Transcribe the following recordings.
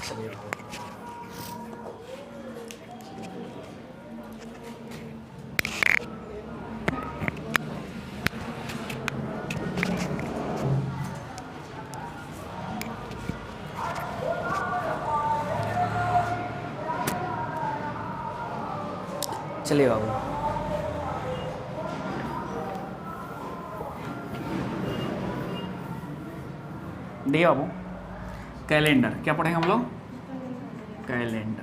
चलिए बाबू, देखिए बाबू, कैलेंडर क्या पढ़ेंगे हम लोग? कैलेंडर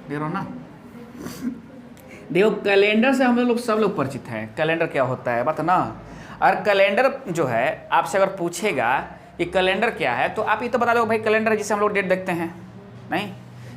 देख रहे हो ना? देखो कैलेंडर से हम लोग सब लोग परिचित हैं। कैलेंडर क्या होता है बात ना। और कैलेंडर जो है आपसे अगर पूछेगा कि कैलेंडर क्या है, तो आप ये तो बता दो भाई कैलेंडर जिसे हम लोग डेट देखते हैं, नहीं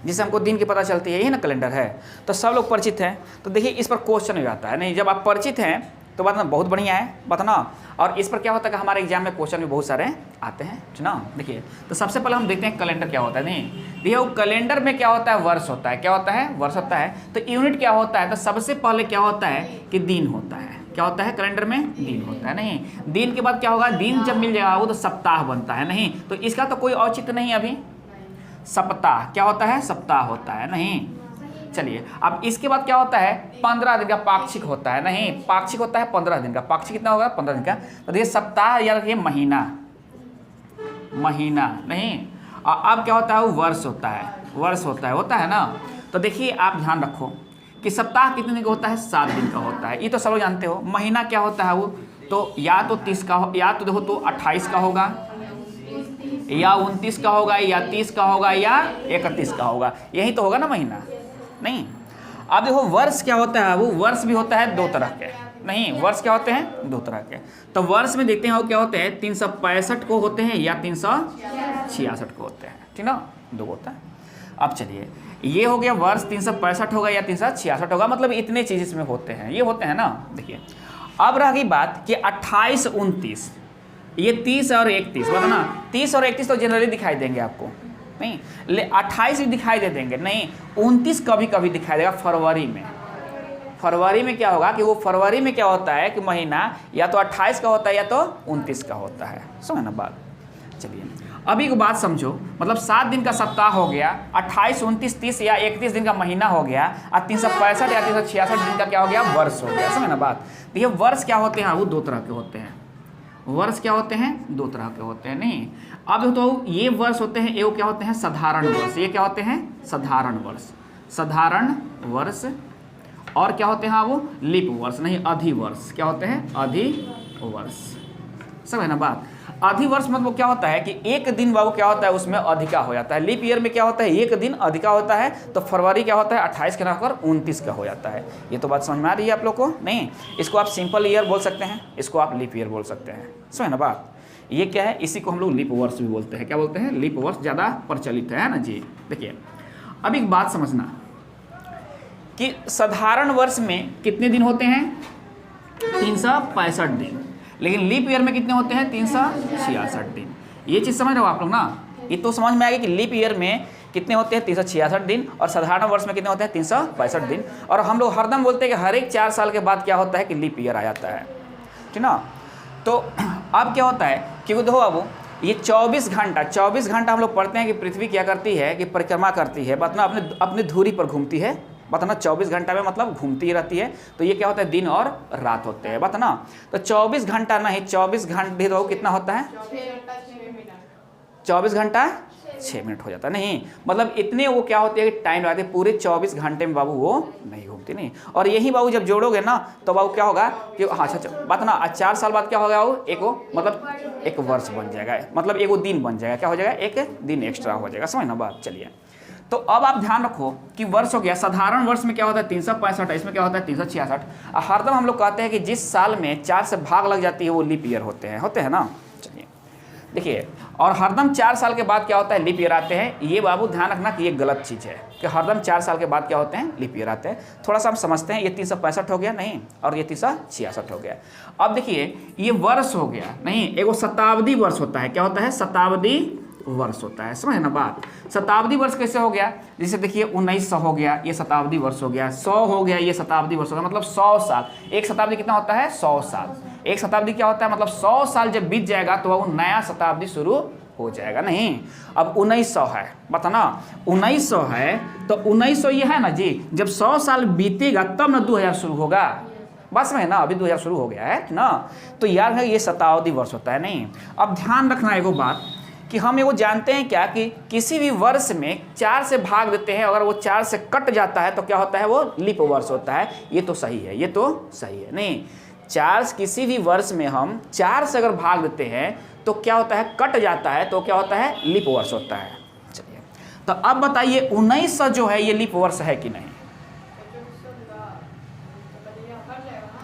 जिससे हमको दिन की पता चलती है, यही ना कैलेंडर है। तो सब लोग परिचित हैं। तो देखिए इस पर क्वेश्चन हो जाता है, नहीं जब आप परिचित हैं तो बात ना बहुत बढ़िया है बात ना। और इस पर क्या होता है कि हमारे एग्जाम में क्वेश्चन भी बहुत सारे आते हैं ना। देखिए तो सबसे पहले हम देखते हैं कैलेंडर क्या होता है। नहीं देखिए वो कैलेंडर में क्या होता है? वर्ष होता है। क्या होता है? वर्ष होता है। तो यूनिट क्या होता है? तो सबसे पहले क्या होता है कि दिन होता है। क्या होता है? कैलेंडर में दिन होता है। नहीं दिन के बाद क्या होगा? दिन जब मिल जाएगा वो तो सप्ताह बनता है। नहीं तो इसका तो कोई औचित्य नहीं अभी। सप्ताह क्या होता है? सप्ताह होता है। नहीं चलिए अब इसके बाद क्या होता है? 15 दिन का पाक्षिक होता है। नहीं पाक्षिक होता है 15 दिन का। पाक्षिक कितना होगा? 15 दिन का। तो देखिए सप्ताह या रखिए महीना, महीना नहीं। और अब क्या होता है? वो वर्ष होता है। वर्ष होता है ना। तो देखिए आप ध्यान रखो कि सप्ताह कितने दिन का होता है? 7 दिन का होता है। ये तो सब लोग जानते हो। महीना क्या होता है? वो तो या तो 30 का हो, या तो देखो तो 28 का होगा, या 29 का होगा, या 30 का होगा, या 31 का होगा। यही तो होगा ना महीना। नहीं अब देखो वर्ष क्या होता है? वो वर्ष भी होता है 2 तरह के। नहीं वर्ष क्या होते हैं? 2 तरह के। तो वर्ष में देखते हैं वो क्या होते हैं? 365 को होते हैं या 366 को होते हैं। ठीक ना, 2 होता है। अब चलिए ये हो गया वर्ष, 365 होगा या 366 होगा, मतलब इतने चीज इसमें होते हैं, ये होते हैं ना। देखिए अब रह गई बात कि 28, 29, ये 30 और 31 मतलब ना 30 और 31 तो जनरली दिखाई देंगे आपको। नहीं 28 भी दिखाई दे देंगे। नहीं 29 कभी कभी दिखाई देगा फरवरी में। फरवरी में क्या होगा कि वो फरवरी में क्या होता है कि महीना या तो 28 का होता है या तो 29 का होता है। समझ ना बात। चलिए अभी एक बात समझो, मतलब 7 दिन का सप्ताह हो गया, 28, 29, 30 या 31 दिन का महीना हो गया, और 365 या 366 दिन का क्या हो गया? वर्ष हो गया। समझ ना बात। देखिए वर्ष क्या होते हैं? वो 2 तरह के होते हैं। वर्ष क्या होते हैं? 2 तरह के होते हैं। नहीं अब तो ये वर्ष होते हैं, ये क्या होते हैं? साधारण वर्ष। ये क्या होते हैं? साधारण वर्ष। साधारण वर्ष। और क्या होते हैं? वो लीप वर्ष। नहीं अधिवर्ष। क्या होते हैं? अधिवर्ष। समझ ना बात। अधिवर्ष मतलब क्या होता है कि एक दिन बाबू क्या होता है? उसमें अधिका हो जाता है। लीप ईयर में क्या होता है? एक दिन अधिका होता है। तो फरवरी क्या होता है? 28 के ना होकर 29 का हो जाता है। ये तो बात समझ में आ रही है आप लोग को? नहीं इसको आप सिंपल ईयर बोल सकते हैं, इसको आप लीप ईयर बोल सकते हैं। समझ ना बात। ये क्या है? इसी को हम लोग लीप वर्ष भी बोलते हैं। क्या बोलते हैं? लीप वर्ष ज़्यादा प्रचलित है ना जी। देखिए अब एक बात समझना कि साधारण वर्ष में कितने दिन होते हैं? 365 दिन। लेकिन लीप ईयर में कितने होते हैं? 366 दिन। ये चीज़ समझ रहे हो आप लोग ना। ये तो समझ में आ गया कि लीप ईयर में कितने होते हैं? 366 दिन। और साधारण वर्ष में कितने होते हैं? 365 दिन। और हम लोग हरदम बोलते हैं कि हर एक 4 साल के बाद क्या होता है कि लीप ईयर आ जाता है। ठीक ना। तो अब क्या होता है कि देखो बाबू ये 24 घंटा हम लोग पढ़ते हैं कि पृथ्वी क्या करती है कि परिक्रमा करती है, बतना अपने धुरी पर घूमती है। बतना 24 घंटा में मतलब घूमती ही रहती है। तो ये क्या होता है? दिन और रात होते हैं। बतना तो 24 घंटा नहीं 24 घंटे तो कितना होता है? 24 घंटा 6 मिनट हो जाता है। नहीं मतलब इतने वो क्या होते हैं कि टाइम लगाते हैं। पूरे 24 घंटे में बाबू वो नहीं घूमती। नहीं और यही बाबू जब जोड़ोगे ना तो बाबू क्या होगा कि हाँ अच्छा बात ना 4 साल बाद क्या होगा? वो एक मतलब एक वर्ष बन जाएगा, मतलब एक वो दिन बन जाएगा। क्या हो जाएगा? एक दिन एक्स्ट्रा हो जाएगा। समझ ना बात। चलिए तो अब आप ध्यान रखो कि वर्ष हो गया। साधारण वर्ष में क्या होता है? 365। इसमें क्या होता है? 366। हरदम हम लोग कहते हैं कि जिस साल में 4 से भाग लग जाती है वो लीप ईयर होते हैं ना। चलिए देखिए और हरदम 4 साल के बाद क्या होता है? लीप ईयर आते हैं। ये बाबू ध्यान रखना कि ये गलत चीज़ है कि हरदम 4 साल के बाद क्या होते हैं? लीप ईयर आते हैं। थोड़ा सा हम समझते हैं। ये 365 हो गया नहीं, और ये 366 हो गया। अब देखिए ये वर्ष हो गया नहीं, एगो शताब्दी वर्ष होता है। क्या होता है? शताब्दी वर्ष होता है। समझ ना बात। शताब्दी वर्ष कैसे हो गया? जैसे देखिए 1900 हो गया, ये शताब्दी वर्ष हो गया। 100 हो गया, ये शताब्दी वर्ष हो गया। मतलब 100 साल। एक शताब्दी कितना होता है? 100 साल। एक शताब्दी क्या होता है? मतलब 100 साल जब बीत जाएगा तो वो नया शताब्दी शुरू हो जाएगा नहीं। अब 1900 है, बता ना 1900 है तो 1900 ये है ना जी, जब 100 साल बीतेगा तब ना 2000 शुरू होगा, बस में ना, अभी 2000 शुरू हो गया है ना। तो याद है ये शताब्दी वर्ष होता है नहीं। अब ध्यान रखना एगो बात कि हम एगो जानते हैं क्या कि किसी भी वर्ष में 4 से भाग देते हैं, अगर वो 4 से कट जाता है तो क्या होता है, वो लीप वर्ष होता है। ये तो सही है, ये तो सही है नहीं। 4 किसी भी वर्ष में हम 4 से अगर भाग देते हैं तो क्या होता है, कट जाता है तो क्या होता है, लीप वर्ष होता है। चलिए तो अब बताइए 1900 जो है ये लीप वर्ष है कि नहीं,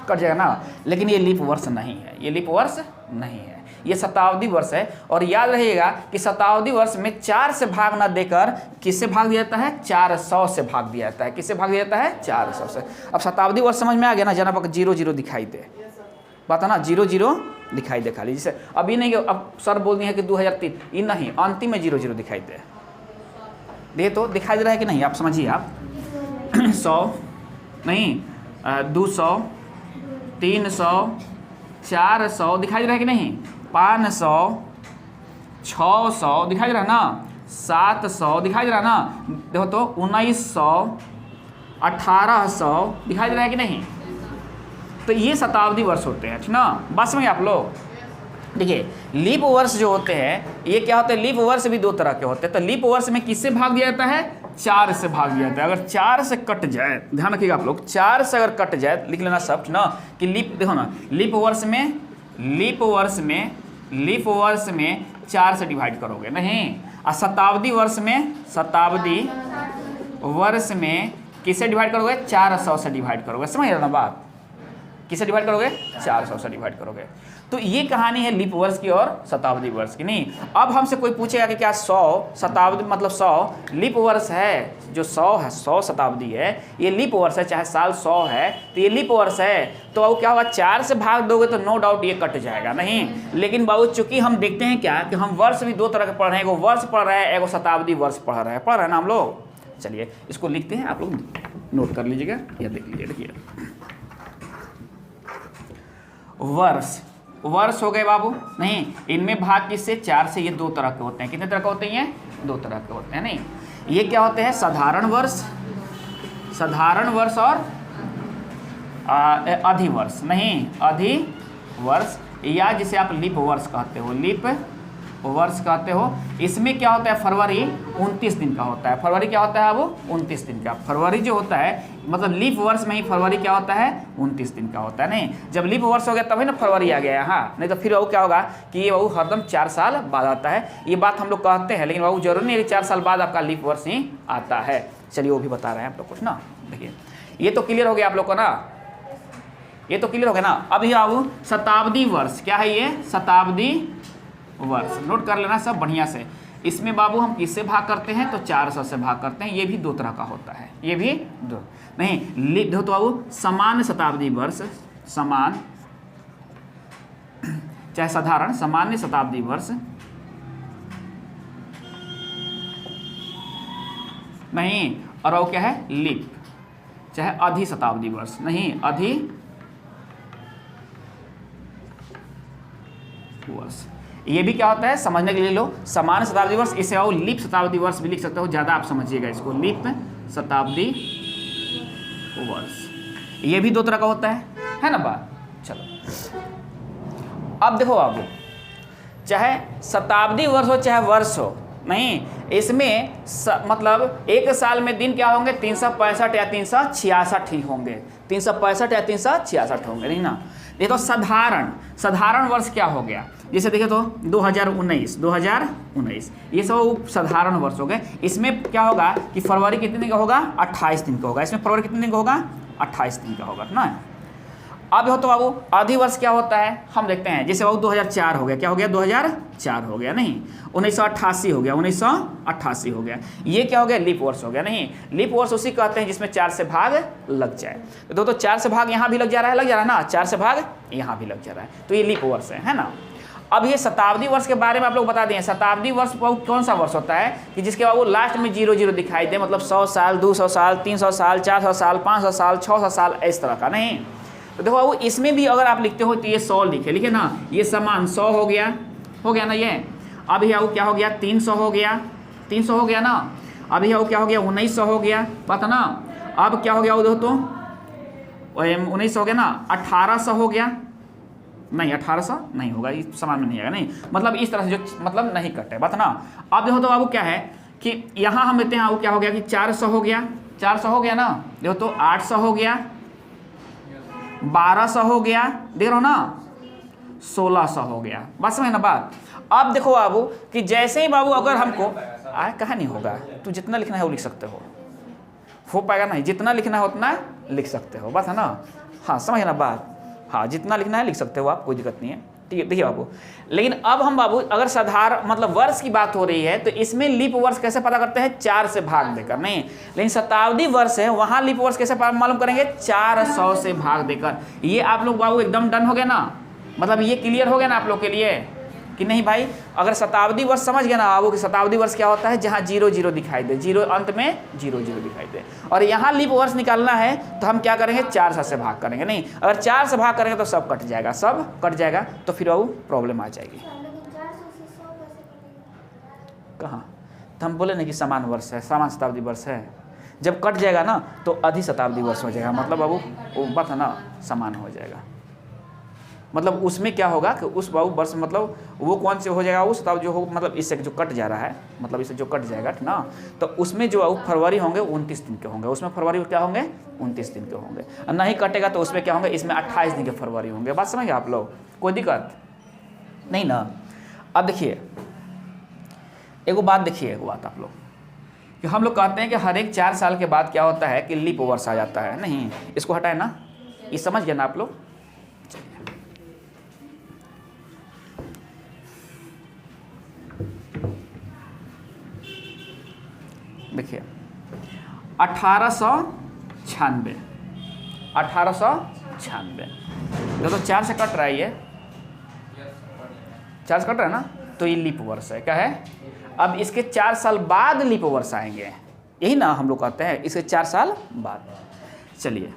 कट जाएगा ना, लेकिन ये लीप वर्ष नहीं है, ये लीप वर्ष नहीं है, ये शताब्दी वर्ष है। और याद रहिएगा कि शताब्दी वर्ष में 4 से भाग ना देकर किससे भाग दिया जाता है, 400 से भाग दिया जाता है। किससे भाग दिया जाता है, 400 से। अब शताब्दी वर्ष समझ में आ गया ना, जना पर 00 दिखाई दे, बात है ना, 00 दिखाई दे खाली, जैसे अभी नहीं, अब सर बोल दिए हैं कि 2003, ये नहीं, अंतिम में 00 दिखाई दे तो दिखाई दे रहा है कि नहीं, आप समझिए। आप 100 नहीं, 200, 300, 400 दिखाई दे रहा है कि नहीं, 500, 600 दिखाई दे रहा है ना, 700 दिखाई दे रहा है ना, देखो तो 1900, 1800 दिखाई दे रहा है कि नहीं। तो ये शताब्दी वर्ष होते हैं, ठीक ना, बस में आप लोग। देखिए लीप वर्ष जो होते हैं ये क्या होते हैं, लीप वर्ष भी 2 तरह के होते हैं। तो लीप वर्ष में किससे भाग दिया जाता है, 4 से भाग दिया जाता है। अगर 4 से कट जाए, ध्यान रखिएगा आप लोग, 4 से अगर कट जाए, लिख लेना सब ना कि लीप, देखो ना, लीप वर्ष में 4 से डिवाइड करोगे नहीं, और शताब्दी वर्ष में किससे डिवाइड करोगे, 400 से डिवाइड करोगे। समझ रहे ना बात, किससे डिवाइड करोगे, 400 से डिवाइड करोगे। तो ये कहानी है लीप वर्ष की और शताब्दी वर्ष की नहीं। अब हमसे कोई पूछेगा कि क्या 100 शताब्दी मतलब 100 लीप वर्ष है, जो 100 है, 100 शताब्दी है, ये लीप वर्ष है, चाहे साल 100 है तो ये लीप वर्ष है। तो अब क्या होगा, 4 से भाग दोगे तो नो डाउट ये कट जाएगा नहीं। लेकिन बाबू चूंकि हम देखते हैं क्या कि हम वर्ष भी 2 तरह के पढ़ रहे हैं, एगो वर्ष पढ़ रहे हैं, एगो शताब्दी वर्ष पढ़ रहे हैं ना हम लोग। चलिए इसको लिखते हैं, आप लोग नोट कर लीजिएगा या देख लीजिए। देखिए वर्ष हो गए बाबू नहीं, इनमें भाग किससे, 4 से। ये 2 तरह के होते हैं, कितने तरह के होते हैं, 2 तरह के होते हैं नहीं। ये क्या होते हैं, साधारण वर्ष और अधिवर्ष नहीं, अधिवर्ष, या जिसे आप लीप वर्ष कहते हो, लीप वर्ष कहते हो। इसमें क्या होता है, फरवरी 29 दिन का होता है। फरवरी क्या होता है वो, 29 दिन का। फरवरी जो होता है मतलब लीप वर्ष में ही फरवरी क्या होता है, 29 दिन का होता है नहीं। जब लीप वर्ष हो गया तभी ना फरवरी आ गया, हाँ, नहीं तो फिर वो क्या होगा कि ये वो हरदम 4 साल बाद आता है। ये बात हम लोग कहते हैं, लेकिन वो जरूरी नहीं है कि 4 साल बाद आपका लीप वर्ष ही आता है। चलिए वो भी बता रहे हैं आप लोग कुछ ना। देखिए ये तो क्लियर हो गया आप लोग को ना, ये तो क्लियर हो गया ना। अभी आओ शताब्दी वर्ष, क्या है ये, शताब्दी वर्ष, नोट कर लेना सब बढ़िया से। इसमें बाबू हम किससे भाग करते हैं, तो 400 से भाग करते हैं। ये भी 2 तरह का होता है, ये भी 2 नहीं। देखो तो बाबू सामान्य शताब्दी वर्ष, समान चाहे साधारण, सामान्य शताब्दी वर्ष नहीं, और वो क्या है, लीप, चाहे अधि शताब्दी वर्ष नहीं, अधि वर्ष। ये भी क्या होता है समझने के लिए लो, सामान्य शताब्दी वर्ष, इसे आओ लीप शताब्दी वर्ष भी लिख सकते हो, ज़्यादा आप समझिएगा इसको, लीप शताब्दी वर्ष। ये भी 2 तरह का होता है ना बात। चलो अब देखो बाबू, चाहे शताब्दी वर्ष हो चाहे वर्ष हो नहीं, इसमें मतलब एक साल में दिन क्या होंगे, 365 या 366 ही होंगे, 365 या 366 होंगे नहीं ना। ये तो साधारण वर्ष क्या हो गया, जैसे देखें तो 2019 ये सब साधारण वर्ष हो गए। इसमें क्या होगा कि फरवरी कितने दिन का होगा, 28 दिन का होगा। इसमें फरवरी कितने दिन का होगा, 28 दिन का होगा ना। अब हो तो बाबू अधिवर्ष क्या होता है, हम देखते हैं। जैसे बाबू 2004 हो गया, क्या हो गया, 2004 हो गया नहीं, 1988 हो गया, 1988 हो गया। ये क्या हो गया, लीप वर्ष हो गया नहीं। लीप वर्ष उसी कहते हैं जिसमें 4 से भाग लग जाए। तो 4 से भाग यहाँ भी लग जा रहा है ना, 4 से भाग यहाँ भी लग जा रहा है, तो ये लीप वर्ष है ना। अब ये शताब्दी वर्ष के बारे में आप लोग बता दें। शताब्दी वर्ष कौन सा वर्ष होता है कि जिसके बाद वो लास्ट में 00 दिखाई दे, मतलब 100 साल, 200 साल, 300 साल, 400 साल, 500 साल, 600 साल, इस तरह का नहीं। तो देखो बाबू इसमें भी अगर आप लिखते हो तो ये 100 लिखे ना, ये समान 100 हो गया ना ये। अभी आओ क्या हो गया 300 हो गया, 300 हो गया ना। अभी आओ क्या हो गया 1900 हो गया, पता ना। अब क्या हो गया उधर तो 1900 हो गया ना, 1800 हो गया, नहीं 1800 नहीं होगा, इस समान में नहीं आएगा, नहीं मतलब इस तरह से जो मतलब नहीं कटे, बात ना। अब देखो तो बाबू क्या है कि यहाँ हम लेते हैं, वो क्या हो गया कि 400 हो गया, 400 हो गया ना। देखो तो 800 हो गया, 1200 हो गया, देख रहे हो ना, 1600 हो गया, बस में ना बात। अब देखो बाबू कि जैसे ही बाबू अगर हमको कहाँ नहीं होगा, तू जितना लिखना है वो लिख सकते हो पाएगा नहीं, जितना लिखना है उतना लिख सकते हो, बस है ना। हाँ समझ ना बात, हाँ जितना लिखना है लिख सकते हो आप, कोई दिक्कत नहीं है, ठीक है। देखिए बाबू, लेकिन अब हम बाबू अगर साधारण मतलब वर्ष की बात हो रही है तो इसमें लीप वर्ष कैसे पता करते हैं, 4 से भाग देकर, नहीं। लेकिन शताब्दी वर्ष है, वहाँ लीप वर्ष कैसे मालूम करेंगे, 400 से भाग देकर। ये आप लोग बाबू एकदम डन हो गया ना, मतलब ये क्लियर हो गया ना आप लोग के लिए कि नहीं भाई। अगर शताब्दी वर्ष समझ गया ना बाबू कि शताब्दी वर्ष क्या होता है, जहाँ 00 दिखाई दे, 0 अंत में 00 दिखाई दे, और यहाँ लीप वर्ष निकालना है तो हम क्या करेंगे, 400 से भाग करेंगे, नहीं। अगर 4 से भाग करेंगे तो सब कट जाएगा, सब कट जाएगा, तो फिर बाबू प्रॉब्लम आ जाएगी। कहाँ तो हम बोले नहीं कि समान वर्ष है, समान शताब्दी वर्ष है, जब कट जाएगा ना तो अधि शताब्दी वर्ष हो जाएगा, मतलब बाबू वो बात है ना, समान हो जाएगा। मतलब उसमें क्या होगा कि उस बाबू वर्ष मतलब वो कौन से हो जाएगा, उस शताब्दी जो हो मतलब इससे जो कट जा रहा है, मतलब इससे जो कट जाएगा ना, तो उसमें जो फरवरी होंगे 29 दिन के होंगे, उसमें फरवरी क्या होंगे 29 दिन के होंगे, और नहीं कटेगा तो उसमें क्या होंगे, इसमें 28 दिन के फरवरी होंगे। बात समझ गए आप लोग, कोई दिक्कत नहीं ना। अब देखिए एक बात, देखिए एक बात आप लोग कि हम लोग कहते हैं कि हर एक 4 साल के बाद क्या होता है कि लीप वर्ष आ जाता है, नहीं इसको हटाए ना, ये समझ गए ना आप लोग। देखिए 1896, 1896 तो 4 से कट रहा है, ये 4 से कट रहा है ना, तो ये लीप वर्ष है, क्या है। अब इसके 4 साल बाद लीप वर्ष आएंगे, यही ना हम लोग कहते हैं, इसके 4 साल बाद। चलिए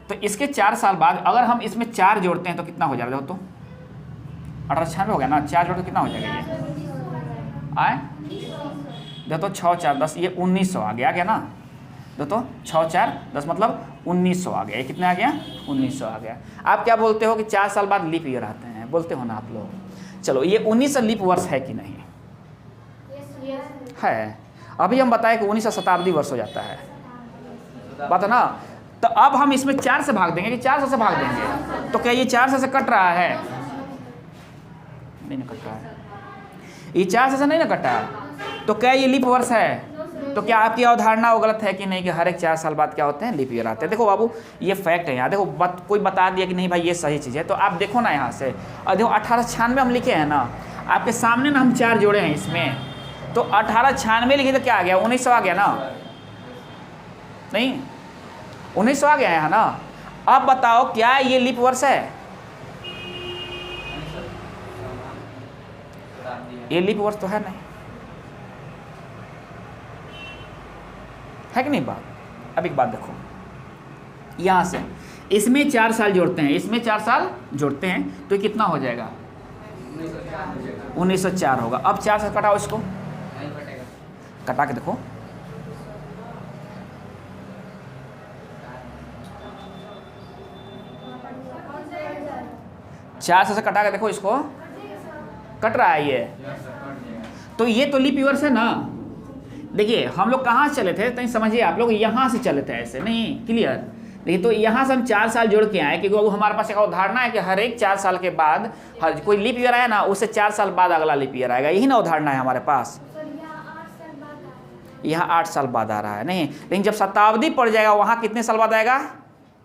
तो इसके 4 साल बाद अगर हम इसमें 4 जोड़ते हैं तो कितना हो जाएगा, देखो तो 1896 हो गया ना, 4 जोड़ते कितना हो जाएगा ये आए, देखो तो 6 4 10, ये 1900 आ गया ना, देखो तो 6 4 10 मतलब 1900 आ गया, ये कितना आ गया 1900 आ गया। आप क्या बोलते हो कि 4 साल बाद लीप ईयर आते हैं, बोलते हो ना आप लोग। चलो ये 1900 लीप वर्ष है कि नहीं है, अभी हम बताएं कि 1900 शताब्दी वर्ष हो जाता है, बात है ना। तो अब हम इसमें 4 से भाग देंगे कि 400 से भाग देंगे, तो क्या ये 400 से कट रहा है, नहीं ना कट रहा है, ये 400 से नहीं ना कटा है, तो क्या ये लीप वर्ष है। तो क्या आपकी अवधारणा वो गलत है कि नहीं कि हर एक 4 साल बाद क्या होते हैं, लीप ईयर आते हैं। देखो बाबू ये फैक्ट है, यहाँ देखो कोई बता दिया कि नहीं भाई ये सही चीज़ है, तो आप देखो ना यहाँ से, और देखो 1896 हम लिखे हैं ना, आपके सामने ना हम 4 जोड़े हैं इसमें, तो 1896 लिखे तो क्या आ गया 1900 आ गया ना, नहीं 1900 आ गया यहाँ ना। अब बताओ क्या ये लीप वर्ष है, ये लीप वर्ष तो है नहीं, है कि नहीं बात। अब एक बात देखो, यहाँ से इसमें 4 साल जोड़ते हैं, इसमें 4 साल जोड़ते हैं तो ये कितना हो जाएगा 1904 होगा। अब 4 से कटाओ इसको, कटा के देखो, चार से कटा के देखो, इसको कट रहा है ये, तो ये तो लीप वर्ष है ना। देखिए हम लोग कहाँ से चले थे, तो समझिए आप लोग यहाँ से चले थे, ऐसे नहीं, क्लियर। देखिए तो यहाँ से हम 4 साल जोड़ के आए, क्योंकि वो हमारे पास एक अवधारणा है कि हर एक 4 साल के बाद हर कोई लीप ईयर आया ना, उससे 4 साल बाद अगला लीप ईयर आएगा, यही ना अवधारणा है हमारे पास। यहाँ 8 साल बाद आ रहा है, नहीं, लेकिन जब शताब्दी पड़ जाएगा वहाँ कितने साल बाद आएगा,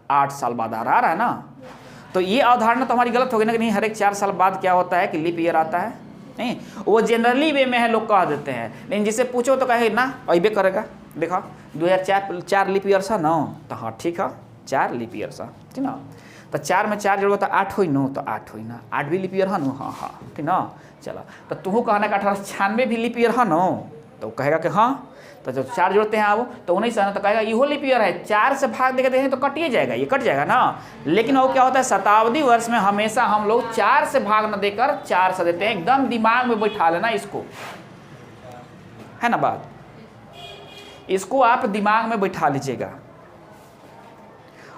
8 साल बाद आ रहा है ना। तो ये अवधारणा तो हमारी गलत होगी ना कि नहीं हर एक 4 साल बाद क्या होता है कि लीप ईयर आता है, नहीं। वो जनरली वे में है, लोग कह देते हैं, लेकिन जिससे पूछो तो कहे ना अबे करेगा। देखा 2004 लीप ईयर सा ना, तो हाँ ठीक है 4 लीप ईयर सा, ठीक ना। तो 4 में 4 जोड़ो तो 8 हुई न, तो 8 हुई ना, 8 भी लीप ईयर है न, हाँ हाँ ठीक ना। चलो तो तू कहना कि 1896 भी लीप ईयर है न, तो कहेगा कि हाँ। तो जब 4 जोड़ते हैं आप तो 19 आना, तो कहेगा इहो लीप ईयर है। 4 से भाग देते हैं तो कटिए जाएगा, ये कट जाएगा ना। लेकिन वो क्या होता है, शताब्दी वर्ष में हमेशा हम लोग 4 से भाग न देकर 4 से देते हैं। एकदम दिमाग में बैठा लेना इसको, है ना बात, इसको आप दिमाग में बैठा लीजिएगा।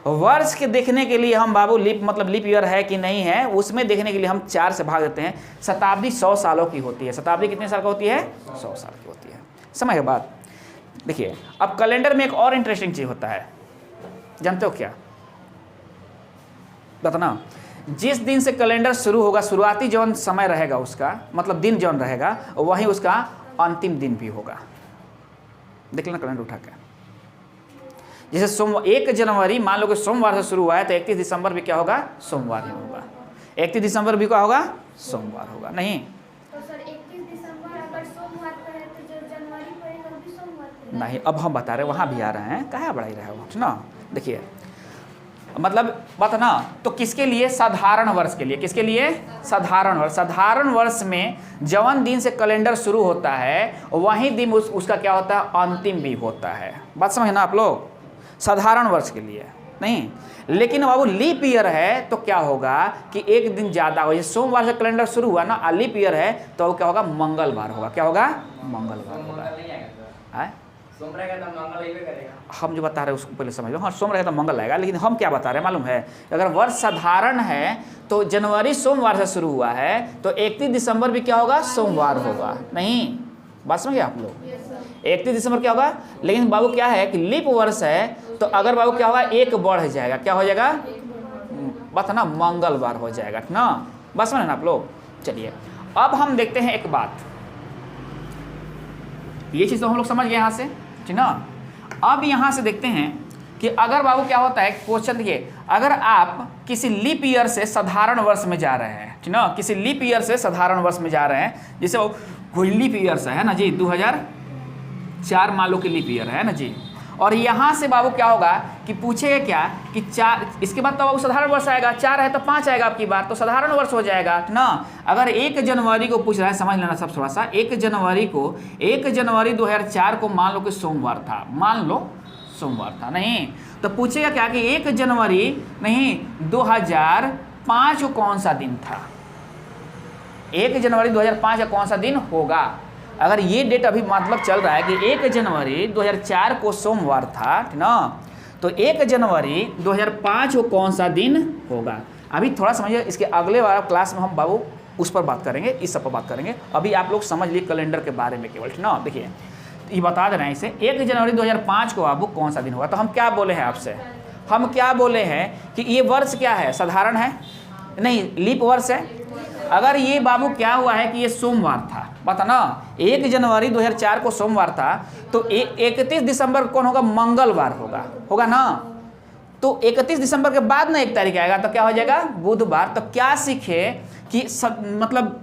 वर्ष के देखने के लिए हम बाबू लीप मतलब लीप ईयर है कि नहीं है, उसमें देखने के लिए हम 4 से भाग देते हैं। शताब्दी 100 सालों की होती है। शताब्दी कितने साल की होती है? 100 साल की होती है। समझ बात। देखिए अब कैलेंडर में एक और इंटरेस्टिंग चीज होता है, जानते हो क्या? बताना। जिस दिन से कैलेंडर शुरू होगा, शुरुआती जौन समय रहेगा उसका मतलब दिन जौन रहेगा, वही उसका अंतिम दिन भी होगा। देख लेना कैलेंडर उठा के। जैसे 1 जनवरी मान लो कि सोमवार से शुरू हुआ है, तो 31 दिसंबर भी क्या होगा? सोमवार ही होगा। 31 दिसंबर भी क्या होगा? सोमवार होगा। नहीं तो सर 31 दिसंबर अगर सोमवार को है तो जो जनवरी पड़ेगा वो भी सोमवार को नहीं, अब हम बता रहे वहाँ भी आ रहे हैं, कहाँ बढ़ाई रहे हो ना। देखिए मतलब बात ना, तो किसके लिए? साधारण वर्ष के लिए। किसके लिए? साधारण वर्ष। साधारण वर्ष में जवन दिन से कैलेंडर शुरू होता है वही दिन उसका क्या होता है? अंतिम भी होता है। बात समझ ना आप लोग? साधारण वर्ष के लिए नहीं। लेकिन बाबू लीप ईयर है तो क्या होगा कि एक दिन ज़्यादा हो। जैसे सोमवार से कैलेंडर शुरू हुआ ना, लीप ईयर है तो क्या होगा? मंगलवार होगा। क्या होगा? मंगलवार होगा। सोम रहेगा तो मंगल ही करेगा। हम जो बता रहे हैं उसको पहले समझ लो। हाँ, सोम रहेगा तो मंगल आएगा। लेकिन हम क्या बता रहे हैं मालूम है? अगर वर्ष साधारण है तो जनवरी सोमवार से शुरू हुआ है तो 31 दिसंबर भी क्या होगा? सोमवार होगा। नहीं, बात समझिए आप लोग? 31 दिसंबर क्या होगा? लेकिन बाबू क्या है कि लीप वर्ष है तो अगर बाबू क्या होगा? 1 बढ़ जाएगा। क्या हो जाएगा? बात ना, मंगलवार हो जाएगा ना। बस समझे ना आप लोग? चलिए अब हम देखते हैं एक बात। ये चीज़ तो हम लोग समझ गए यहाँ से, ठीक ना। अब यहाँ से देखते हैं कि अगर बाबू क्या होता है, क्वेश्चन देखिए, अगर आप किसी लीप ईयर से साधारण वर्ष में जा रहे हैं, ठीक ना, किसी लीप ईयर से साधारण वर्ष में जा रहे हैं, जैसे वो कोई लीप ईयर से है ना जी, 2004 मान लो कि लीप ईयर है ना जी, और यहाँ से बाबू क्या होगा कि पूछेगा क्या कि 4, इसके बाद तो बाबू साधारण वर्ष आएगा। 4 है तो 5 आएगा आपकी बार, तो साधारण वर्ष हो जाएगा ना। अगर 1 जनवरी को पूछ रहा है, समझ लेना सब थोड़ा सा। 1 जनवरी 2004 को मान लो कि सोमवार था, मान लो सोमवार था, नहीं तो पूछेगा क्या कि 1 जनवरी नहीं 2005 को कौन सा दिन था? 1 जनवरी 2005 का कौन सा दिन होगा? अगर ये डेट अभी मतलब चल रहा है कि 1 जनवरी 2004 को सोमवार था, ठीक ना, तो 1 जनवरी 2005 को कौन सा दिन होगा? अभी थोड़ा समझिए, इसके अगले वाला क्लास में हम बाबू उस पर बात करेंगे, इस सब पर बात करेंगे। अभी आप लोग समझ लिए कैलेंडर के बारे में केवल, ठीक ना। देखिए ये बता दे रहे हैं इसे, 1 जनवरी 2005 को बाबू कौन सा दिन होगा? तो हम क्या बोले हैं आपसे? हम क्या बोले हैं कि ये वर्ष क्या है? साधारण है, नहीं लीप वर्ष है। अगर ये बाबू क्या हुआ है कि ये सोमवार था, बता ना, 1 जनवरी 2004 को सोमवार था, तो 31 दिसंबर कौन होगा? मंगलवार होगा ना। तो 31 दिसंबर के बाद ना 1 तारीख आएगा तो क्या हो जाएगा? बुधवार। तो क्या सीखे कि मतलब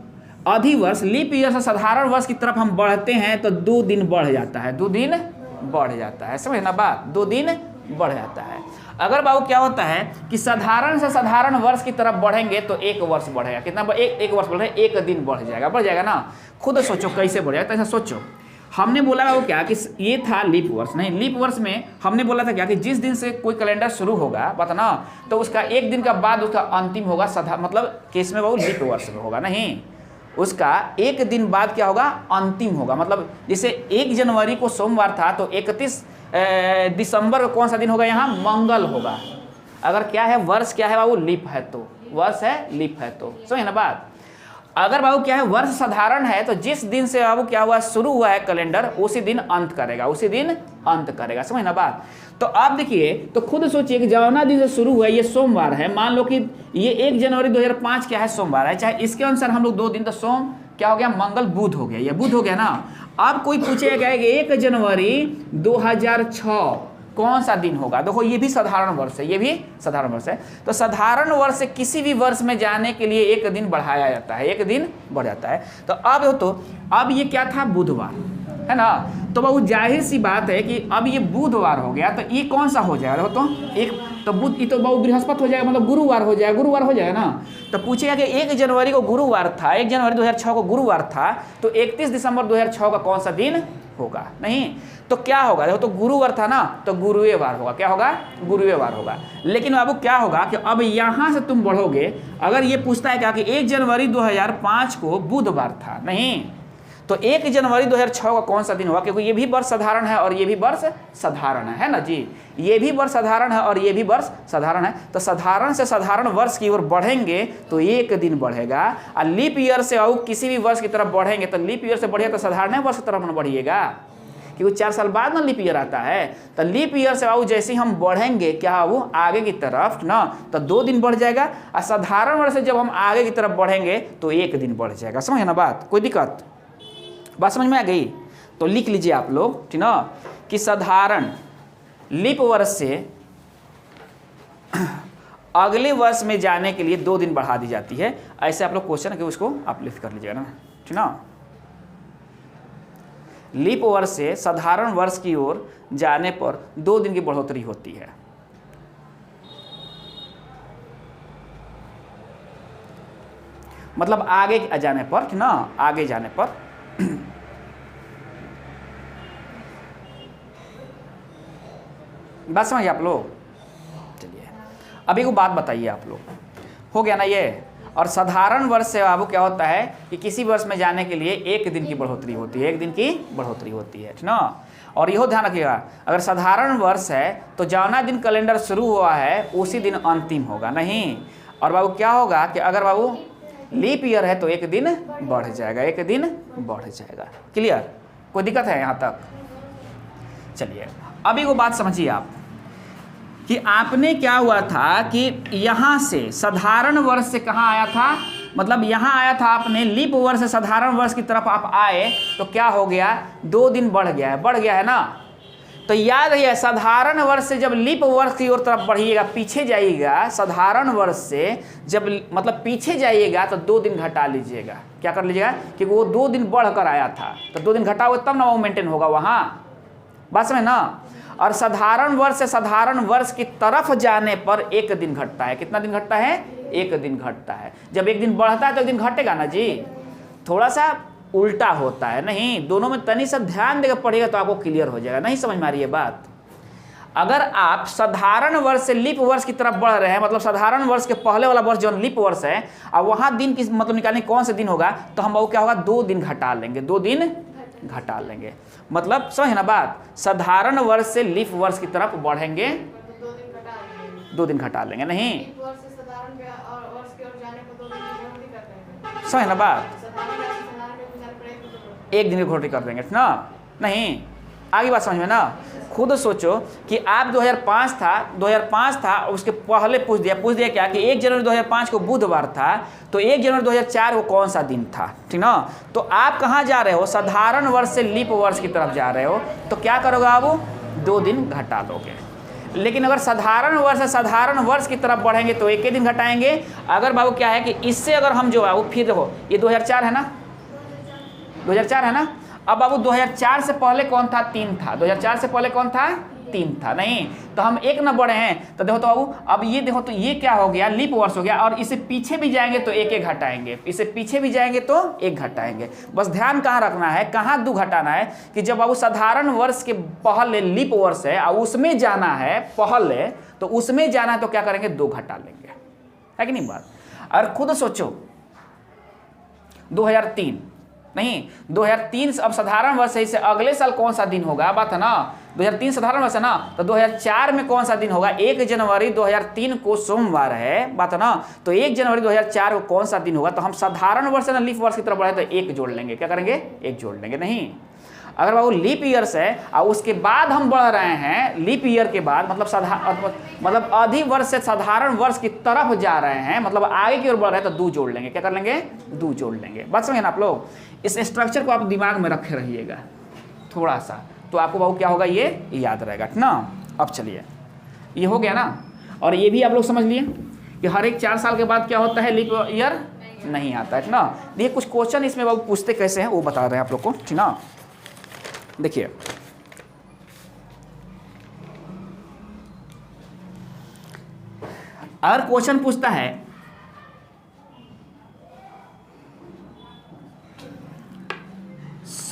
अधिवर्ष लीप ईयर से साधारण वर्ष की तरफ हम बढ़ते हैं तो 2 दिन बढ़ जाता है, 2 दिन बढ़ जाता है। समझ ना बात? 2 दिन बढ़ जाता है। अगर बाबू क्या होता है कि साधारण से साधारण वर्ष की तरफ बढ़ेंगे तो 1 वर्ष बढ़ेगा। कितना? एक वर्ष बढ़ रहा है, 1 दिन बढ़ जाएगा ना। खुद सोचो कैसे बढ़ जाएगा, ऐसा सोचो। हमने बोला वो क्या कि ये था लीप वर्ष, नहीं लीप वर्ष में हमने बोला था क्या कि जिस दिन से कोई कैलेंडर शुरू होगा, पता ना, तो उसका 1 दिन का बाद उसका अंतिम होगा मतलब केस में बाबू लीप वर्ष में होगा, नहीं उसका 1 दिन बाद क्या होगा? अंतिम होगा। मतलब जैसे 1 जनवरी को सोमवार था तो 31 दिसंबर को कौन सा दिन होगा? यहाँ मंगल होगा। अगर क्या है? वर्ष क्या है बाबू? लीप है, तो वर्ष है, लीप है, तो समझे ना बात। अगर बाबू क्या है? वर्ष साधारण है तो जिस दिन से बाबू क्या हुआ शुरू हुआ है कैलेंडर, उसी दिन अंत करेगा, उसी दिन अंत करेगा। समझ ना बात। तो आप देखिए, तो खुद सोचिए कि जौना दिन से शुरू हुआ है, ये सोमवार है, मान लो कि ये 1 जनवरी 2005 क्या है? सोमवार है। चाहे इसके अनुसार हम लोग 2 दिन, तो सोम क्या हो गया? मंगल बुध हो गया, ये बुध हो गया ना। अब कोई पूछेगा क्या कि 1 जनवरी 2006 कौन सा दिन होगा? देखो ये भी साधारण वर्ष है, ये भी साधारण वर्ष है। तो साधारण वर्ष से किसी भी वर्ष में जाने के लिए 1 दिन बढ़ाया जाता है, 1 दिन बढ़ जाता है। तो अब ये क्या था? बुधवार है ना। तो बाबू जाहिर सी बात है कि अब ये बुधवार हो गया, तो ये कौन सा हो जाएगा? देखो तो बुध, ये तो बाबू बृहस्पति हो जाएगा, मतलब गुरुवार हो जाएगा ना। तो पूछेगा कि 1 जनवरी को गुरुवार था, 1 जनवरी 2006 को गुरुवार था, तो 31 दिसंबर 2006 का कौन सा दिन होगा नहीं। तो क्या होगा, देखो तो गुरुवार था ना, तो गुरुवार होगा, क्या होगा, गुरुवार होगा। लेकिन बाबू क्या होगा कि अब यहां से तुम बढ़ोगे, अगर ये पूछता है क्या कि 1 जनवरी 2005 को बुधवार था नहीं, तो 1 जनवरी 2006 का कौन सा दिन होगा, क्योंकि ये भी वर्ष साधारण है और ये भी वर्ष साधारण है ना जी, ये भी वर्ष साधारण है और ये भी वर्ष साधारण है। तो साधारण से साधारण वर्ष की ओर बढ़ेंगे तो 1 दिन बढ़ेगा, और लीप ईयर से और किसी भी वर्ष की तरफ बढ़ेंगे तो लीप ईयर से बढ़िए तो साधारण वर्ष की तरफ न बढ़िएगा, क्योंकि 4 साल बाद ना लीप ईयर आता है। तो लीप ईयर से बाबू जैसे ही हम बढ़ेंगे क्या वो आगे की तरफ ना, तो 2 दिन बढ़ जाएगा, और साधारण वर्ष से जब हम आगे की तरफ बढ़ेंगे तो 1 दिन बढ़ जाएगा। समझे ना बात, कोई दिक्कत, बात समझ में आ गई? तो लिख लीजिए आप लोग, ठीक ना, कि साधारण लीप वर्ष से अगले वर्ष में जाने के लिए 2 दिन बढ़ा दी जाती है। ऐसे आप लोग क्वेश्चन के उसको आप लिख कर लीजिएगा ना, ठीक ना। लीप वर्ष से साधारण वर्ष की ओर जाने पर 2 दिन की बढ़ोतरी होती है। मतलब आगे जाने पर, ठीक ना, आगे जाने पर बात समझिए आप लोग। चलिए अभी को बात बताइए आप लोग, हो गया ना ये। और साधारण वर्ष से बाबू क्या होता है कि किसी वर्ष में जाने के लिए 1 दिन की बढ़ोतरी होती है, 1 दिन की बढ़ोतरी होती है, ठीक ना। और यहो ध्यान रखिएगा, अगर साधारण वर्ष है तो जौना दिन कैलेंडर शुरू हुआ है उसी दिन अंतिम होगा नहीं। और बाबू क्या होगा कि अगर बाबू लीप ईयर है तो 1 दिन बढ़ जाएगा, 1 दिन बढ़ जाएगा। क्लियर, कोई दिक्कत है यहाँ तक? चलिए अभी वो बात समझिए आप कि आपने क्या हुआ था कि यहाँ से साधारण वर्ष से कहाँ आया था, मतलब यहाँ आया था आपने लीप वर्ष से साधारण वर्ष की तरफ आप आए तो क्या हो गया, 2 दिन बढ़ गया है, बढ़ गया है ना। तो याद रहिए साधारण वर्ष से जब लीप वर्ष की ओर तरफ बढ़िएगा, पीछे जाइएगा, साधारण वर्ष से जब मतलब पीछे जाइएगा तो 2 दिन घटा लीजिएगा। क्या कर लीजिएगा, क्योंकि वो 2 दिन बढ़ कर आया था, तो 2 दिन घटाओगे तब ना वो मेंटेन होगा वहाँ, बात समझ ना। और साधारण वर्ष से साधारण वर्ष की तरफ जाने पर 1 दिन घटता है। कितना दिन घटता है, 1 दिन घटता है। जब 1 दिन बढ़ता है तो 1 दिन घटेगा ना जी, थोड़ा सा उल्टा होता है नहीं। दोनों में तनी सा ध्यान देकर पढ़िएगा तो आपको क्लियर हो जाएगा। नहीं समझ में आ रही है बात? अगर आप साधारण वर्ष से लीप वर्ष की तरफ बढ़ रहे हैं, मतलब साधारण वर्ष के पहले वाला वर्ष जो लीप वर्ष है, और वहाँ दिन की मतलब निकालने कौन सा दिन होगा, तो हम वो क्या होगा, 2 दिन घटा लेंगे, 2 दिन घटा लेंगे। मतलब समझ ना बात, साधारण वर्ष से लीप वर्ष की तरफ बढ़ेंगे, 2 दिन घटा लेंगे नहीं। समझ ना बात, 1 दिन की घोटी कर देंगे ना नहीं। आगे बात समझ में ना। खुद सोचो कि आप 2005 था, उसके पहले पूछ दिया क्या कि 1 जनवरी 2005 को बुधवार था, तो 1 जनवरी 2004 को कौन सा दिन था, ठीक ना। तो आप कहाँ जा रहे हो, साधारण वर्ष से लीप वर्ष की तरफ जा रहे हो, तो क्या करोगे आप, 2 दिन घटा दोगे। लेकिन अगर साधारण वर्ष से साधारण वर्ष की तरफ बढ़ेंगे तो 1 दिन घटाएंगे। अगर बाबू क्या है कि इससे अगर हम जो है वो फिर देखो, ये 2004 है ना, 2004 है ना। अब बाबू 2004 से पहले कौन था, 3 था। 2004 से पहले कौन था, 3 था नहीं। तो हम 1 न बढ़े हैं, तो देखो तो बाबू अब ये देखो तो ये क्या हो गया, लीप वर्ष हो गया। और इसे पीछे भी जाएंगे तो 1 घटाएंगे, इसे पीछे भी जाएंगे तो 1 घटाएंगे। बस ध्यान कहाँ रखना है, कहाँ 2 घटाना है, कि जब बाबू साधारण वर्ष के पहले लीप वर्ष है और उसमें जाना है पहले, तो उसमें जाना है तो क्या करेंगे, 2 घटा लेंगे, है कि नहीं बात। और खुद सोचो 2003 नहीं, 2003 अब साधारण वर्ष है, इससे अगले साल कौन सा दिन होगा, बात है ना। 2003 साधारण वर्ष है ना, तो 2004 में कौन सा दिन होगा, 1 जनवरी 2003 को सोमवार है, बात है ना। तो 1 जनवरी 2004 को कौन सा दिन होगा, तो हम साधारण वर्ष है ना, लीप वर्ष की तरफ बढ़े तो 1 जोड़ लेंगे। क्या करेंगे, 1 जोड़ लेंगे नहीं। अगर बाबू लीप ईयर्स है और उसके बाद हम बढ़ रहे हैं, लीप ईयर के बाद मतलब अधिक वर्ष से साधारण वर्ष की तरफ जा रहे हैं, मतलब आगे की ओर बढ़ रहे हैं, तो 2 जोड़ लेंगे। क्या कर लेंगे, 2 जोड़ लेंगे। बात समझे ना आप लोग। इस स्ट्रक्चर को आप दिमाग में रखे रहिएगा थोड़ा सा, तो आपको बाबू क्या होगा, ये याद रहेगा ना। अब चलिए, ये हो गया ना। और ये भी आप लोग समझ लिए कि हर एक 4 साल के बाद क्या होता है, लीप ईयर नहीं आता है ना। देखिए कुछ क्वेश्चन इसमें बाबू पूछते कैसे हैं वो बता रहे हैं आप लोग को, ठीक ना। देखिए अगर क्वेश्चन पूछता है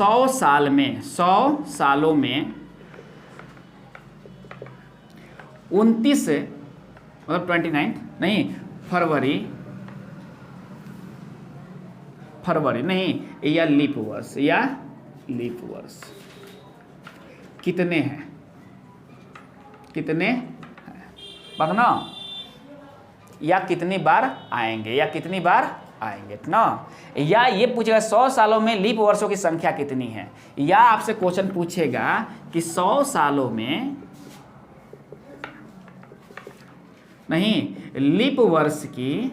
100 साल में 100 सालों में 29 मतलब 29 नहीं फरवरी नहीं या लीप वर्ष कितने हैं बात ना, या कितनी बार आएंगे ना, या ये पूछेगा 100 सालों में लीप वर्षों की संख्या कितनी है, या आपसे क्वेश्चन पूछेगा कि 100 सालों में नहीं लीप वर्ष की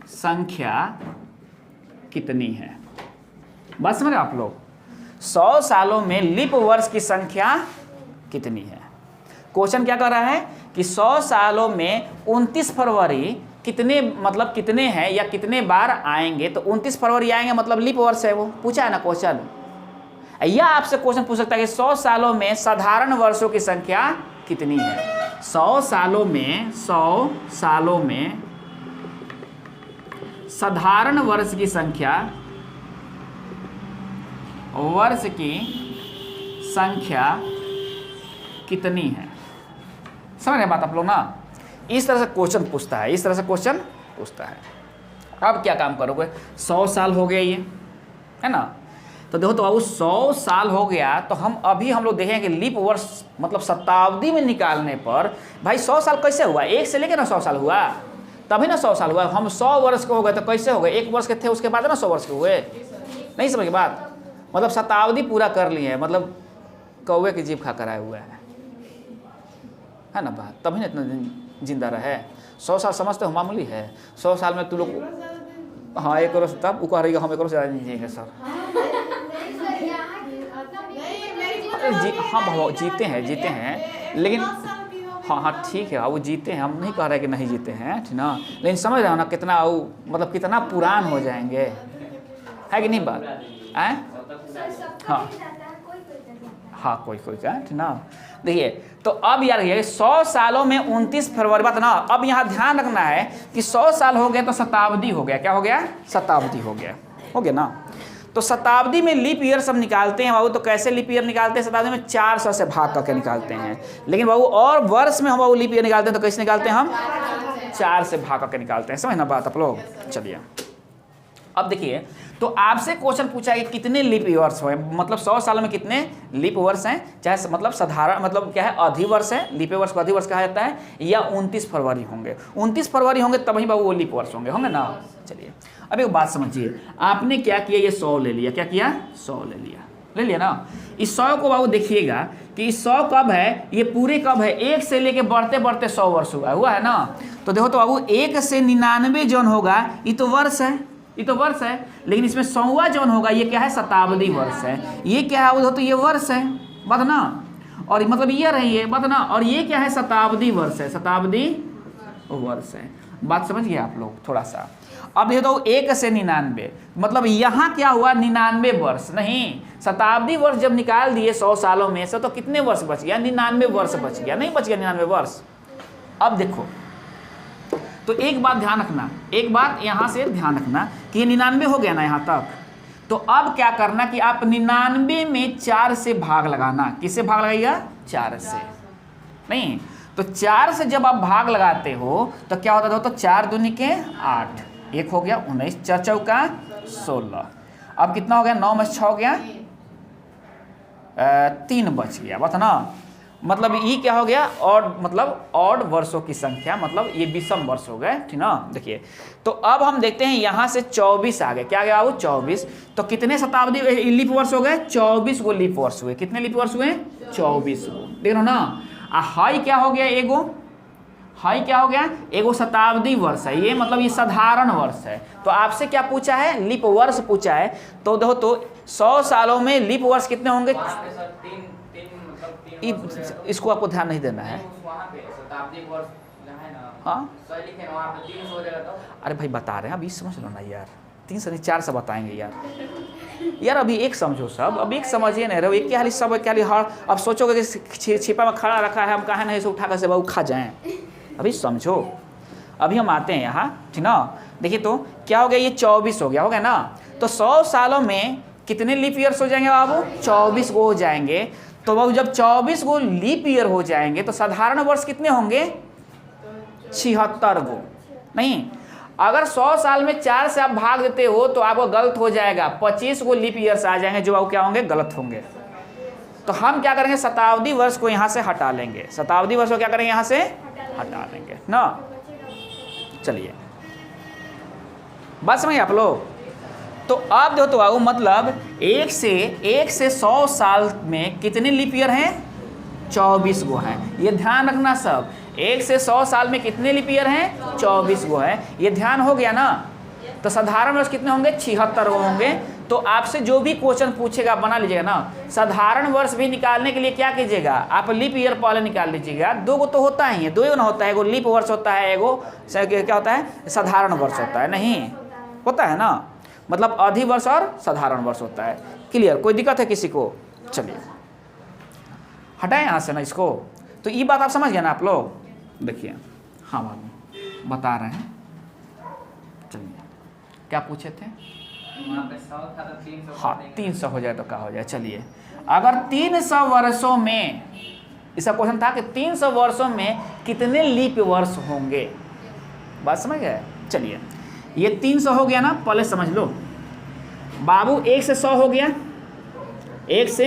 संख्या कितनी है। बात समझ रहे आप लोग, 100 सालों में लीप वर्ष की संख्या कितनी है। क्वेश्चन क्या कर रहा है कि 100 सालों में 29 फरवरी कितने हैं या कितने बार आएंगे, तो 29 फरवरी आएंगे मतलब लीप वर्ष है, वो पूछा है ना क्वेश्चन। या आपसे क्वेश्चन पूछ सकता है कि 100 सालों में साधारण वर्षों की संख्या कितनी है। 100 सालों में साधारण वर्ष की संख्या कितनी है। समझ रहे बात आप लोग ना, इस तरह से क्वेश्चन पूछता है। अब क्या काम करोगे, 100 साल हो गया ये है ना, तो देखो तो बाबू 100 साल हो गया, तो हम लोग देखेंगे लीप वर्ष मतलब शताब्दी में निकालने पर भाई 100 साल कैसे हुआ, 1 से लेकर ना 100 साल हुआ, तभी ना 100 साल हुआ। हम 100 वर्ष के हो गए तो कैसे हो गए, 1 वर्ष के थे उसके बाद ना 100 वर्ष के हुए। नहीं समझ बात, मतलब शताब्दी पूरा कर लिए है, मतलब कौवे की जीभ खा कर आए हुए है ना बात, तभी ना इतना जिंदा रहे। 100 साल समझते हो मामूली है, 100 साल में तू लोग हाँ 1 वर्ष तब वो कह रही है हम 1 वर्ष ज़्यादा नहीं जिएंगे सर। हाँ भाव जीते हैं लेकिन हाँ ठीक है वो जीते हैं, हम नहीं कह रहे कि नहीं जीते हैं ठीक ना, लेकिन समझ रहे हो ना कितना वो मतलब कितना पुरान हो जाएंगे, है कि नहीं बात है। हाँ कोई का ठीक ना। देखिए तो अब यार ये 100 सालों में 29 फरवरी बात ना, अब यहाँ ध्यान रखना है कि 100 साल हो गए तो शताब्दी हो गया, क्या हो गया, शताब्दी हो गया ना। तो शताब्दी में लीप ईयर सब निकालते हैं बाबू, तो कैसे लीप ईयर निकालते हैं, शताब्दी में 400 से भाग करके निकालते हैं। लेकिन बाबू और वर्ष में हम बाबू लीप ईयर निकालते हैं तो कैसे निकालते हैं, हम 4 से भाग करके निकालते हैं। समझना बात आप लोग। चलिए अब देखिए, तो आपसे क्वेश्चन पूछा है कि कितने लीप वर्ष हुए, मतलब 100 सालों में कितने लीप वर्ष हैं, चाहे मतलब साधारण मतलब क्या है अधिवर्ष है, लीप वर्ष को अधिवर्ष कहा जाता है, या 29 फरवरी होंगे, 29 फरवरी होंगे तभी बाबू वो लीप वर्ष होंगे ना। चलिए अब एक बात समझिए, आपने क्या किया, ये 100 ले लिया, क्या किया 100 ले लिया ना। इस 100 को बाबू देखिएगा कि 100 कब है, ये पूरे कब है, 1 से लेके बढ़ते 100 वर्ष हुआ है ना। तो देखो तो बाबू 1 से 99 जौन होगा ये तो वर्ष है, लेकिन इसमें 100वां जौन होगा ये क्या है, शताब्दी वर्ष है। ये क्या है तो ये वर्ष है बात ना, और मतलब ये रही है बात ना, और ये क्या है, शताब्दी वर्ष है। बात समझ गए आप लोग थोड़ा सा। अब ये तो 1 से 99 मतलब यहाँ क्या हुआ, 99 वर्ष नहीं, शताब्दी वर्ष जब निकाल दिए 100 सालों में से तो कितने वर्ष बच गया, 99 वर्ष बच गया, नहीं बच गया 99 वर्ष। अब देखो तो एक बात यहाँ से ध्यान रखना कि ये 99 हो गया ना यहाँ तक, तो अब क्या करना कि आप 99 में 4 से भाग लगाना। किससे भाग लगाइएगा, 4 से नहीं, तो 4 से जब आप भाग लगाते हो तो क्या होता था, तो 4 दूनी के 8, 1 हो गया 19, 4 चौका 16, अब कितना हो गया, 9 में 6 हो गया 3 बच गया बात ना। मतलब ये क्या हो गया, ऑड वर्षों की संख्या, मतलब ये विषम वर्ष हो गए ठीक ना। देखिए तो अब हम देखते हैं यहाँ से 24 आ गए, क्या गया वो 24, तो कितने शताब्दी लीप वर्ष हो गए, 24 गो लीप वर्ष हुए। कितने लीप वर्ष हुए, 24 गो, देख लो ना। हाई क्या हो गया, एगो शताब्दी वर्ष है, ये मतलब ये साधारण वर्ष है। तो आपसे क्या पूछा है, लीप वर्ष पूछा है। तो देखो तो 100 सालों में लीप वर्ष कितने होंगे, इसको आपको ध्यान नहीं देना है। हाँ अरे भाई बता रहे हैं, अभी समझ लो ना यार, 3 से नहीं 4 से बताएंगे यार अभी एक समझो सब, अब एक समझिए नहीं रहो, एक क्या हाली सब क्या हाली हर, अब सोचोगे कि छिपा में खड़ा रखा है, हम कहा नहीं से उठा कर से खा जाएं, अभी समझो। अभी हम आते हैं यहाँ ठीक ना। देखिए तो क्या हो गया, ये 24 हो गया ना, तो 100 सालों में कितने लीप ईयर्स हो जाएंगे बाबू? 24 गो हो जाएंगे। तो बाबू जब 24 गो लीप ईयर हो जाएंगे तो साधारण वर्ष कितने होंगे? 76 गो। नहीं, अगर 100 साल में 4 से आप भाग देते हो तो आपको गलत हो जाएगा, 25 गो लीप ईयर्स आ जाएंगे जो बाबू क्या होंगे? गलत होंगे। तो हम क्या करेंगे? शताब्दी वर्ष को यहाँ से हटा लेंगे। शताब्दी वर्ष को क्या करेंगे? यहाँ से हटा लेंगे ना। चलिए, बात समझिए आप लोग। तो अब देखो तो बाबू मतलब 1 से 100 साल में कितने लीप ईयर हैं? 24 गो हैं। ये ध्यान रखना सब। 1 से 100 साल में कितने लीप ईयर हैं? 24 गो हैं। ये ध्यान हो गया ना। तो साधारण वर्ष कितने होंगे? 76 गो होंगे। तो आपसे जो भी क्वेश्चन पूछेगा बना लीजिएगा ना। साधारण वर्ष भी निकालने के लिए क्या कीजिएगा? आप लीप ईयर पहले निकाल लीजिएगा। 2 गो तो होता ही है, 2 ना होता है। एगो लीप वर्ष होता है, एगो क्या होता है? साधारण वर्ष होता है। नहीं होता है ना, मतलब अधिवर्ष और साधारण वर्ष होता है। क्लियर? कोई दिक्कत है किसी को? चलिए हटाएं यहाँ से ना इसको। तो ये बात आप समझ गए ना आप लोग? देखिए, हाँ बाबू बता रहे हैं। चलिए, क्या पूछे थे? वहाँ पे 100 था तो 300 हाँ, 300 हो जाए तो क्या हो जाए? चलिए, अगर 300 वर्षों में, इसका क्वेश्चन था कि 300 वर्षों में कितने लीप वर्ष होंगे। बात समझ गए? चलिए, ये 300 हो गया ना, पहले समझ लो बाबू। 1 से 100 हो गया, 1 से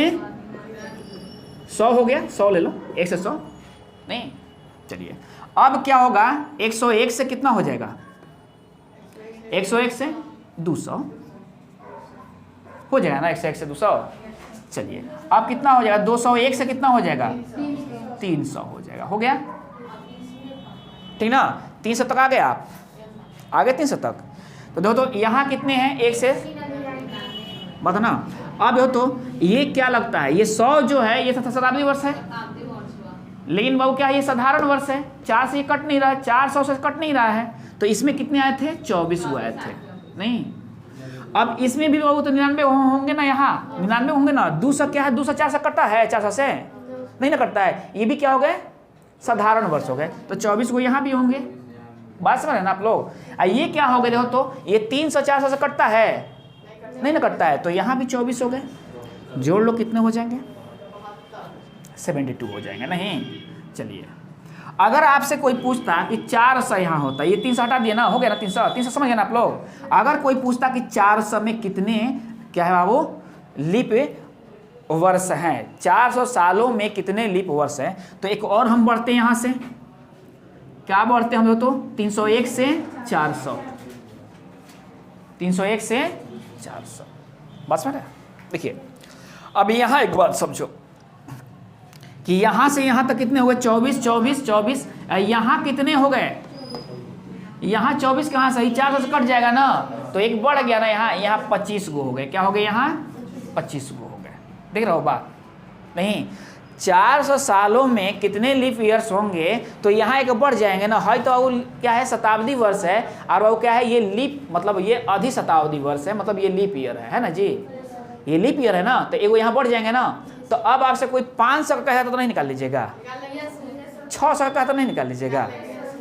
100 हो गया, 100 ले लो। 1 से 100 नहीं। चलिए, अब क्या होगा? 101 से कितना हो जाएगा? 101 से 200 हो जाएगा ना। 101 से 200। चलिए, अब कितना हो जाएगा? 201 से कितना हो जाएगा? 300 हो जाएगा। हो गया ठीक ना? 300 तक आ गए आप? आ गए 300 तक? तो देखो तो यहाँ कितने हैं? 1 से बताना। अब देखो तो ये क्या लगता है? ये 100 जो है ये शताब्दी वर्ष है, लेकिन बाबू क्या है? ये साधारण वर्ष है। 4 से ये कट नहीं रहा है, 400 से कट नहीं रहा है। तो इसमें कितने आए थे? 24 गो आए थे। नहीं, अब इसमें भी बाबू तो 99 होंगे ना। यहाँ 99 होंगे ना। 200 क्या है? 200 4 से कटा है? 400 से नहीं ना कटता है। ये भी क्या हो गए? साधारण वर्ष हो गए। तो 24 गो यहाँ भी होंगे। बात समझ रहे ना आप लोग? ये क्या हो गए? देखो तो ये 300 400 से कटता है? नहीं ना कटता है। तो यहाँ भी 24 हो गए। जोड़ लो, कितने हो जाएंगे? 72 हो जाएंगे। नहीं, चलिए, अगर आपसे कोई पूछता कि 400 यहाँ होता, ये 300 हटा दिए ना, हो गया ना 300 समझ गए ना आप लोग? अगर कोई पूछता कि 400 में कितने क्या है बाबू? लीप वर्ष हैं। 400 सालों में कितने लीप वर्ष हैं? तो एक और हम बढ़ते हैं यहाँ से। क्या बढ़ते हैं हम लोग? तो 301 से 400, 301 से 400। बस में देखिए, अब यहाँ एक बात समझो कि यहाँ से यहाँ तक कितने हो गए? 24 24 24। यहाँ कितने हो गए? यहाँ 24 कहाँ से? 400 से कट जाएगा ना। तो एक बढ़ गया ना यहाँ। यहाँ 25 गो हो गए। क्या हो गए? यहाँ 25 गो हो गए। देख रहे हो बात? नहीं, 400 सालों में कितने लीप ईयर्स होंगे? तो यहाँ एक बढ़ जाएंगे ना। है तो वो क्या है? शताब्दी वर्ष है। और वो क्या है? ये लीप मतलब ये अधि शताब्दी वर्ष है, मतलब ये लीप ईयर है ना जी? ये लीप ईयर है ना। तो एगो यहाँ बढ़ जाएंगे ना। तो अब आपसे कोई 500 का कहता तो नहीं निकाल लीजिएगा, 600 का कहता तो नहीं निकाल लीजिएगा,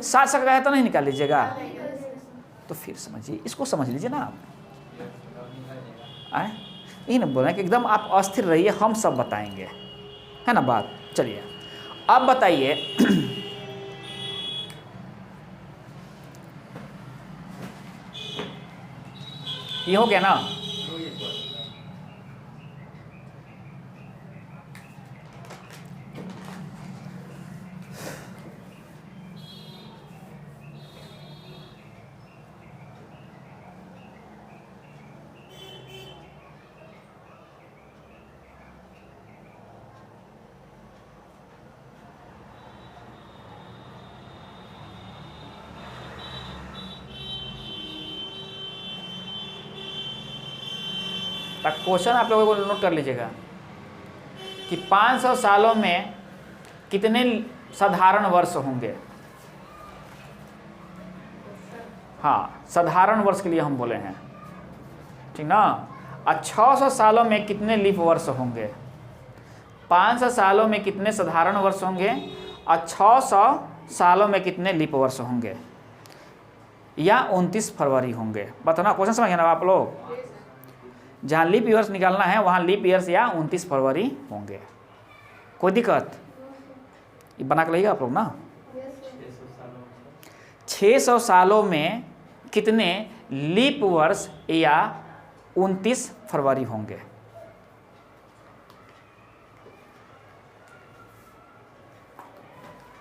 700 का कहता तो नहीं निकाल लीजिएगा। तो फिर समझिए, इसको समझ लीजिए ना आप। आए ये ना बोल रहे कि एकदम आप अस्थिर रहिए, हम सब बताएंगे, है ना बात? चलिए, अब बताइए ये हो गया ना। क्वेश्चन आप लोगों को नोट कर लीजिएगा कि 500 सालों में कितने साधारण वर्ष होंगे। हाँ, साधारण वर्ष के लिए हम बोले हैं, ठीक ना। और 600 सालों में कितने लीप वर्ष होंगे? 500 सालों में कितने साधारण वर्ष होंगे और 600 सालों में कितने लीप वर्ष होंगे, या 29 फरवरी होंगे? बताना, क्वेश्चन समझ गए ना आप लोग? जहाँ लीप ईयर्स निकालना है वहाँ लीप ईयर्स या 29 फरवरी होंगे। कोई दिक्कत? ये बना के लगेगा आप लोग ना। 600 सालों में कितने लीप वर्ष या 29 फरवरी होंगे?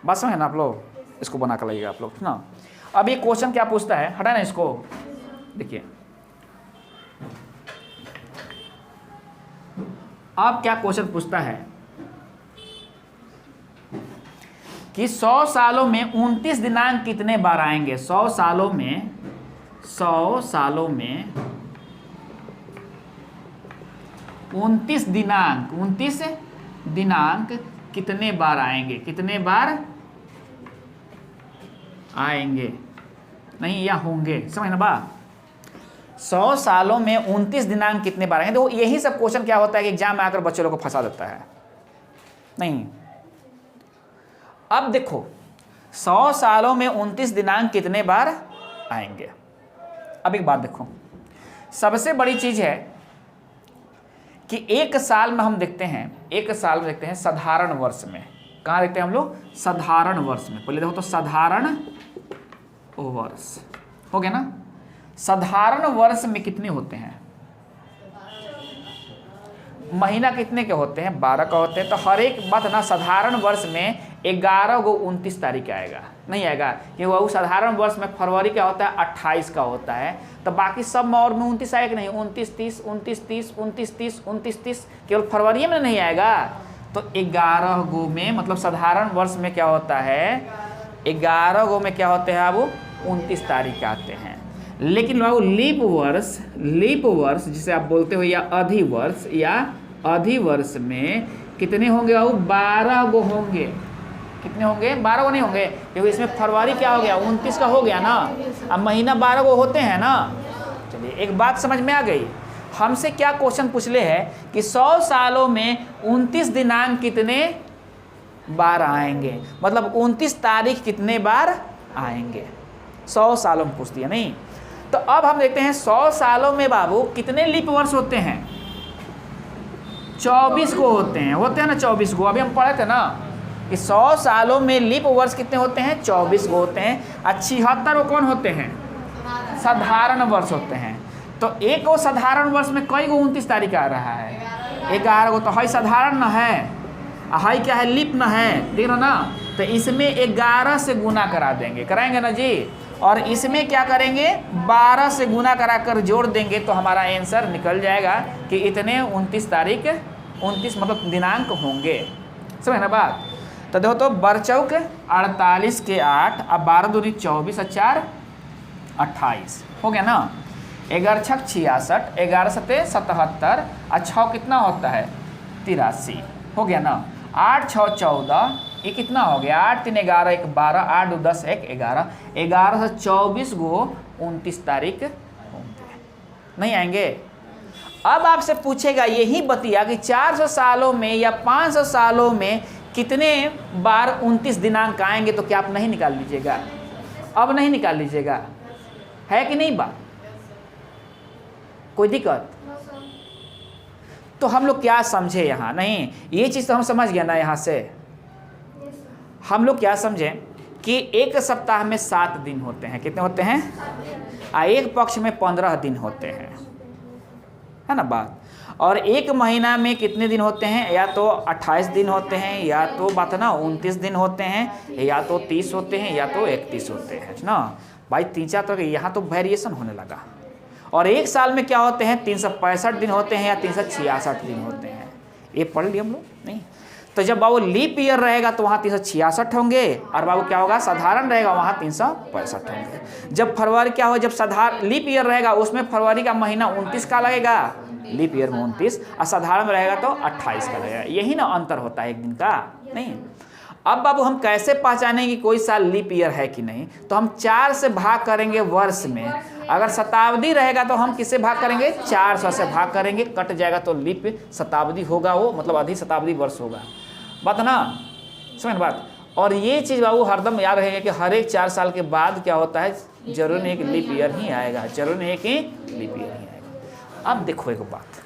बात समझे ना आप लोग? इसको बना कर लगेगा आप लोग ना। अब ये क्वेश्चन क्या पूछता है, हटा ना इसको, देखिए अब क्या क्वेश्चन पूछता है कि 100 सालों में 29 दिनांक कितने बार आएंगे? 100 सालों में 29 दिनांक कितने बार आएंगे? कितने बार आएंगे नहीं या होंगे, समझ ना बा। 100 सालों में 29 दिनांक कितने बार आएंगे? तो यही सब क्वेश्चन क्या होता है कि एग्जाम में आकर बच्चे लोग को फंसा देता है। नहीं, अब देखो 100 सालों में 29 दिनांक कितने बार आएंगे। अब एक बात देखो, सबसे बड़ी चीज है कि एक साल में हम देखते हैं, एक साल में देखते हैं साधारण वर्ष में। कहाँ देखते हैं हम लोग? साधारण वर्ष में। पहले देखो तो साधारण वर्ष हो गया ना। साधारण वर्ष में कितने होते हैं? महीना कितने के होते हैं? 12 का होते हैं। तो हर एक बात ना साधारण वर्ष में 11 को 29 तारीख आएगा, नहीं आएगा। ये वो साधारण वर्ष में फरवरी क्या होता है? 28 का होता है। तो बाकी सब में और में 29 आएगा नहीं? 29 30 29 30 29 30 29 30 केवल फरवरी में नहीं आएगा। तो 11 गो में मतलब साधारण वर्ष में क्या होता है? 11 गो में क्या होते हैं? अब 29 तारीख आते हैं। लेकिन बाबू लीप वर्ष जिसे आप बोलते हो या अधिवर्ष में कितने होंगे बाबू? 12 गो होंगे। कितने होंगे? 12 गो नहीं होंगे, क्योंकि इसमें फरवरी क्या हो गया? 29 का हो गया ना। अब महीना 12 गो होते हैं ना। चलिए एक बात समझ में आ गई। हमसे क्या क्वेश्चन पूछले है कि 100 सालों में 29 दिनांक कितने बार आएंगे, मतलब 29 तारीख कितने बार आएंगे। 100 सालों में पूछ दिया नहीं। तो अब हम देखते हैं 100 सालों में बाबू कितने लीप वर्ष होते हैं? 24 को होते हैं ना, 24 को। अभी हम पढ़े थे ना कि 100 सालों में लीप वर्ष कितने होते हैं? 24 को होते हैं। 76 वो कौन होते हैं? साधारण वर्ष होते हैं। तो एक वो साधारण वर्ष में कई गो 29 तारीख आ रहा है? 11 गो। तो हाई साधारण न है, हाई क्या है? लीप न है, देख रहे ना। तो इसमें 11 से गुना करा देंगे, कराएंगे ना जी। और इसमें क्या करेंगे? 12 से गुना कराकर जोड़ देंगे तो हमारा आंसर निकल जाएगा कि इतने 29 तारीख 29 मतलब दिनांक होंगे। समझ ना बात? तो देखो तो बरचौक 48 के 8, अब 12 दूनी 24 और 4 28 हो गया ना। 11 छक 66, 11 सते 77 और 6 कितना होता है? 83 हो गया ना। 8 6 14, ये कितना हो गया? 8 3 11 1 12, 8 2 10 1 11, 11 से 24 गो 29 तारीख होंगे, नहीं आएंगे। अब आपसे पूछेगा यही बतिया कि 400 सालों में या 500 सालों में कितने बार 29 दिनांक आएंगे, तो क्या आप नहीं निकाल लीजिएगा? अब नहीं निकाल लीजिएगा, है कि नहीं बात? कोई दिक्कत? तो हम लोग क्या समझे यहाँ? नहीं, ये चीज़ तो हम समझ गया ना। यहाँ से हम लोग क्या समझे कि एक सप्ताह में 7 दिन होते हैं। कितने होते हैं? एक पक्ष में 15 दिन होते हैं, है ना बात। और एक महीना में कितने दिन होते हैं? या तो 28 दिन होते हैं, या तो बात ना 29 दिन होते हैं, या तो 30 होते हैं, या तो 31 होते हैं ना भाई। 3-4 तो यहाँ तो वेरिएशन होने लगा। और एक साल में क्या होते हैं? 365 दिन होते हैं या 366 दिन होते हैं। ये पढ़ लिए हम लोग नहीं? तो जब बाबू लीप ईयर रहेगा तो वहाँ 366 होंगे, और बाबू क्या होगा? साधारण रहेगा, वहाँ 365 होंगे। जब फरवरी क्या हो? जब साधारण लीप ईयर रहेगा उसमें फरवरी का महीना 29 का लगेगा, लीप ईयर में 29, और साधारण में रहेगा तो 28 का लगेगा। यही ना अंतर होता है एक दिन का। नहीं, अब बाबू हम कैसे पहचानेंगे कि कोई साल लीप ईयर है कि नहीं? तो हम 4 से भाग करेंगे वर्ष में। अगर शताब्दी रहेगा तो हम किससे भाग करेंगे? 400 से भाग करेंगे, कट जाएगा तो लीप शताब्दी होगा, वो मतलब अधि शताब्दी वर्ष होगा। बात ना, समझ बात। और ये चीज़ बाबू हरदम याद रहेगा कि हर एक 4 साल के बाद क्या होता है? जरूर नहीं कि लीप ईयर ही आएगा, जरूर नहीं कि लीप ईयर ही आएगा। अब देखो एक बात,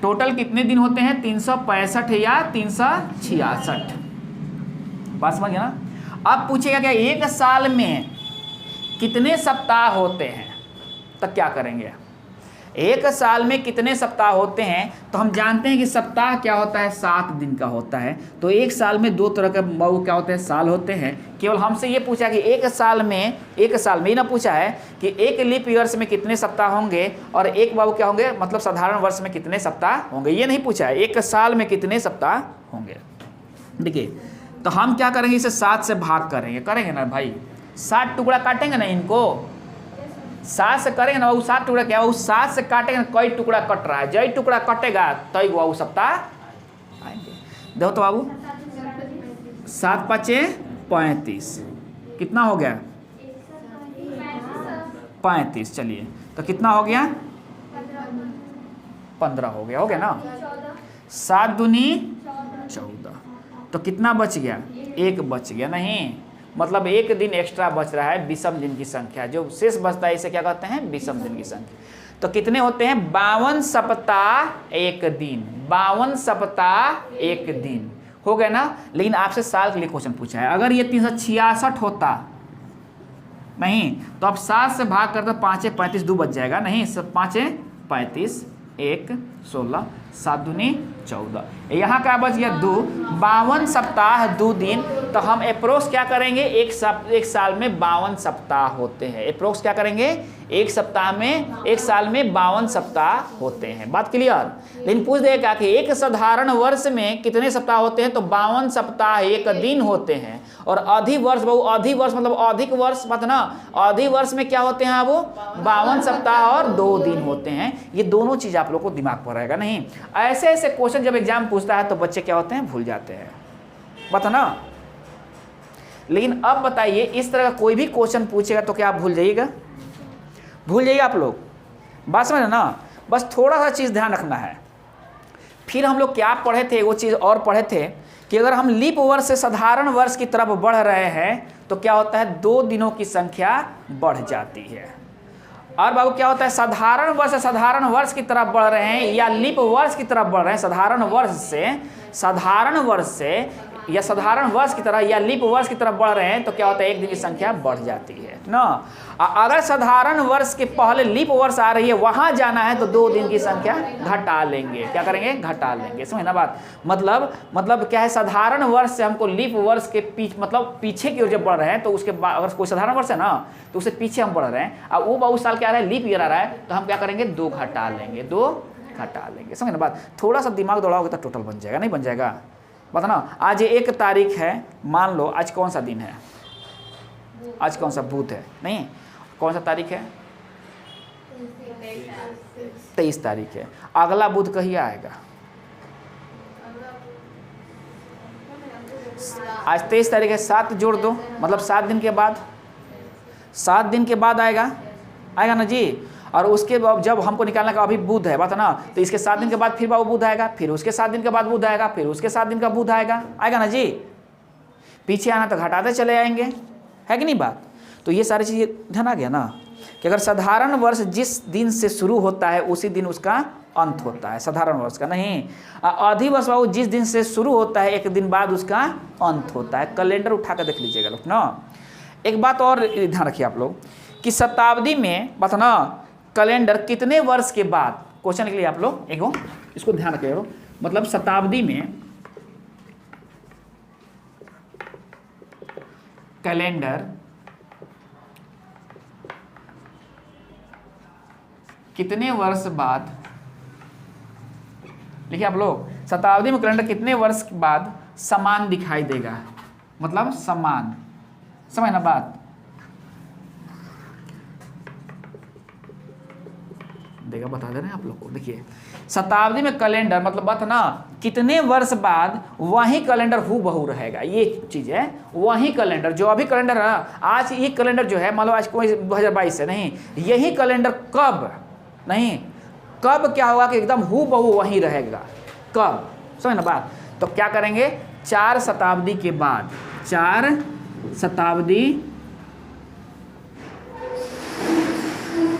टोटल कितने दिन होते हैं? 365 या 366, बात समझ गया ना। अब पूछेगा क्या एक साल में कितने सप्ताह होते हैं, तो क्या करेंगे? एक साल में कितने सप्ताह होते हैं? तो हम जानते हैं कि सप्ताह क्या होता है? 7 दिन का होता है। तो एक साल में 2 तरह के वो क्या होते हैं? साल होते हैं। केवल हमसे ये पूछा कि एक साल में ही ना पूछा है कि एक लीप ईयर्स में कितने सप्ताह होंगे और एक बाबू क्या होंगे, मतलब साधारण वर्ष में कितने सप्ताह होंगे, ये नहीं पूछा है। एक साल में कितने सप्ताह होंगे। देखिए, तो हम क्या करेंगे, इसे 7 से भाग करेंगे ना भाई, 7 टुकड़ा काटेंगे ना इनको, 7 से करेंगे ना, वो 7 टुकड़ा क्या, वो 7 से काटेंगे, कई टुकड़ा कट रहा है, जय टुकड़ा कटेगा तय वो सप्ताह आएंगे। देखो तो बाबू, 7 5 35, कितना हो गया? 35। चलिए, तो कितना हो गया? 15 हो गया ना। 7 दूनी 14, तो कितना बच गया? 1 बच गया। नहीं, मतलब 1 दिन एक्स्ट्रा बच रहा है, विषम दिन की संख्या जो शेष बचता है इसे क्या कहते हैं? विषम दिन की संख्या। तो कितने होते हैं? 52 सप्ताह 1 दिन, 52 सप्ताह 1 दिन हो गए ना। लेकिन आपसे साल के लिए क्वेश्चन पूछा है, अगर ये 366 होता नहीं तो अब 7 से भाग करते 5 35 2 बच जाएगा। नहीं, 5 35 1 16, 7 दूनी 14, यहाँ क्या बच गया? 2। 52 सप्ताह 2 दिन, तो हम अप्रोक्स क्या करेंगे? एक साल में 52 सप्ताह होते हैं। अप्रोक्स क्या करेंगे? एक साल में 52 सप्ताह होते हैं। बात क्लियर? लेकिन पूछ देगा क्या कि एक साधारण वर्ष में कितने सप्ताह होते हैं? तो 52 सप्ताह 1 दिन होते हैं। और अधिक वर्ष मतलब अधिक वर्ष, बात ना, अधिक वर्ष में क्या होते हैं? वो 52 सप्ताह और 2 दिन होते हैं। ये दोनों चीज आप लोग को दिमाग पर रहेगा। नहीं, ऐसे क्वेश्चन जब एग्जाम पूछता है तो बच्चे क्या होते हैं? भूल जाते हैं, बता ना। लेकिन अब बताइए, इस तरह का कोई भी क्वेश्चन पूछेगा तो क्या आप भूल जाइएगा? भूल जाइए आप लोग, बात समझ ना। बस थोड़ा सा चीज़ ध्यान रखना है। फिर हम लोग क्या पढ़े थे, वो चीज़ और पढ़े थे कि अगर हम लीप वर्ष से साधारण वर्ष की तरफ बढ़ रहे हैं तो क्या होता है? 2 दिनों की संख्या बढ़ जाती है। और बाबू क्या होता है? साधारण वर्ष से साधारण वर्ष की तरफ बढ़ रहे हैं या लीप वर्ष की तरफ बढ़ रहे हैं, साधारण वर्ष से या साधारण वर्ष की तरह या लीप वर्ष की तरफ बढ़ रहे हैं तो क्या होता है? 1 दिन की संख्या बढ़ जाती है ना। अगर साधारण वर्ष के पहले लीप वर्ष आ रही है, वहां जाना है तो 2 दिन की संख्या घटा लेंगे। क्या करेंगे? घटा लेंगे। समझ ना बात? मतलब क्या है? साधारण वर्ष से हमको लीप वर्ष के पीछे की ओर जब बढ़ रहे हैं तो उसके बाद, अगर कोई साधारण वर्ष है ना तो उससे पीछे हम बढ़ रहे हैं, अब वो बहुत साल क्या आ रहा है? लीप ईयर आ रहा है, तो हम क्या करेंगे? 2 घटा लेंगे। समझ ना बात? थोड़ा सा दिमाग दौड़ाओगे तो टोटल बन जाएगा, नहीं बन जाएगा? बता ना। आज 1 तारीख है, मान लो आज कौन सा दिन है? आज कौन सा बुध है? नहीं, कौन सा तारीख है? 23 तारीख है। अगला बुध कहीं आएगा? आज 23 तारीख है, 7 जोड़ दो, मतलब 7 दिन के बाद, 7 दिन के बाद आएगा ना जी। और उसके बाद जब हमको निकालना का, अभी बुध है, बात ना, तो इसके 7 दिन के बाद फिर बाबू बुध आएगा, फिर उसके 7 दिन के बाद बुध आएगा, फिर उसके 7 दिन का बुध आएगा ना जी। पीछे आना तो घटाते चले आएंगे, है कि नहीं बात? तो ये सारी चीज़ें ध्यान आ गया ना कि अगर साधारण वर्ष जिस दिन से शुरू होता है उसी दिन उसका अंत होता है, साधारण वर्ष का। नहीं, अधिक वर्ष बाबू जिस दिन से शुरू होता है 1 दिन बाद उसका अंत होता है। कैलेंडर उठा कर देख लीजिएगा लोग ना। एक बात और ध्यान रखिए आप लोग कि शताब्दी में, बात ना, कैलेंडर कितने वर्ष के बाद, क्वेश्चन के लिए आप लोग एक इसको ध्यान रखिएगा। मतलब शताब्दी में कैलेंडर कितने वर्ष बाद, लिखिए आप लोग, शताब्दी में कैलेंडर कितने वर्ष के बाद समान दिखाई देगा, मतलब समान, समझ ना बात? देगा, बता दे रहे हैं आप लोग को। देखिए, शताब्दी में कैलेंडर मतलब बात ना, कितने वर्ष बाद वही कैलेंडर हूबहू रहेगा, ये चीज है। वही कैलेंडर जो अभी कैलेंडर है ना, आज ये कैलेंडर जो है, मान लो आज कोई 2022 है, नहीं, यही कैलेंडर कब क्या होगा कि एकदम हूबहू वही रहेगा। कब? समझ ना बात? तो क्या करेंगे? 4 शताब्दी के बाद, 4 शताब्दी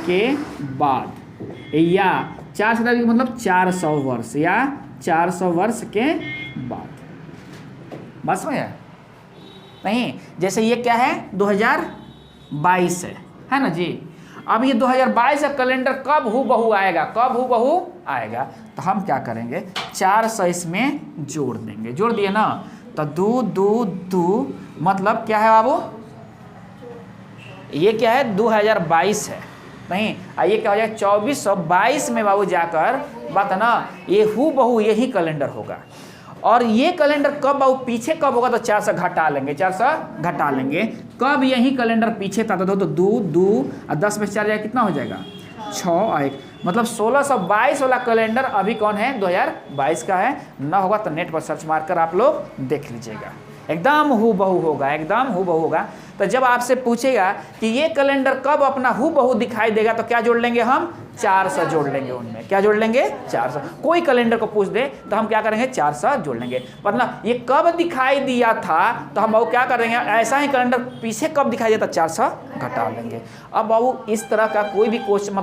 के बाद या 4 शताब्दी का मतलब 400 वर्ष या 400 वर्ष के बाद। बस में नहीं, जैसे ये क्या है 2022 है ना जी। अब ये 2022 का कैलेंडर कब हूबहू आएगा, कब हूबहू आएगा, तो हम क्या करेंगे 400 इसमें जोड़ देंगे। जोड़ दिए ना, तो 2 मतलब क्या है बाबू, ये क्या है 2022 है नहीं, ये क्या हो जाएगा 2422 में बाबू जाकर बात है ना, ये हूबहू यही कैलेंडर होगा। और ये कैलेंडर कब बाबू पीछे कब होगा, तो 400 घटा लेंगे, 400 घटा लेंगे। कब यही कैलेंडर पीछे था, तो 2 और 10 में 4 जाएगा, कितना हो जाएगा 6 और 1, मतलब 1622 वाला कैलेंडर अभी कौन है 2022 का है। ना होगा तो नेट पर सर्च मारकर आप लोग देख लीजिएगा, एकदम हूबहू होगा, एकदम हूबहू होगा। तो जब आपसे पूछेगा कि ये कैलेंडर कब अपना हूबहू दिखाई देगा, तो क्या जोड़ लेंगे हम 400 जोड़ लेंगे, उनमें क्या जोड़ लेंगे 400। कोई कैलेंडर को पूछ दे तो हम क्या करेंगे 400 जोड़ लेंगे। मतलब ये कब दिखाई दिया था, तो हम बाबू क्या करेंगे, ऐसा ही कैलेंडर पीछे कब दिखाई दिया था 400 घटा लेंगे। अब बाबू इस तरह का कोई भी क्वेश्चन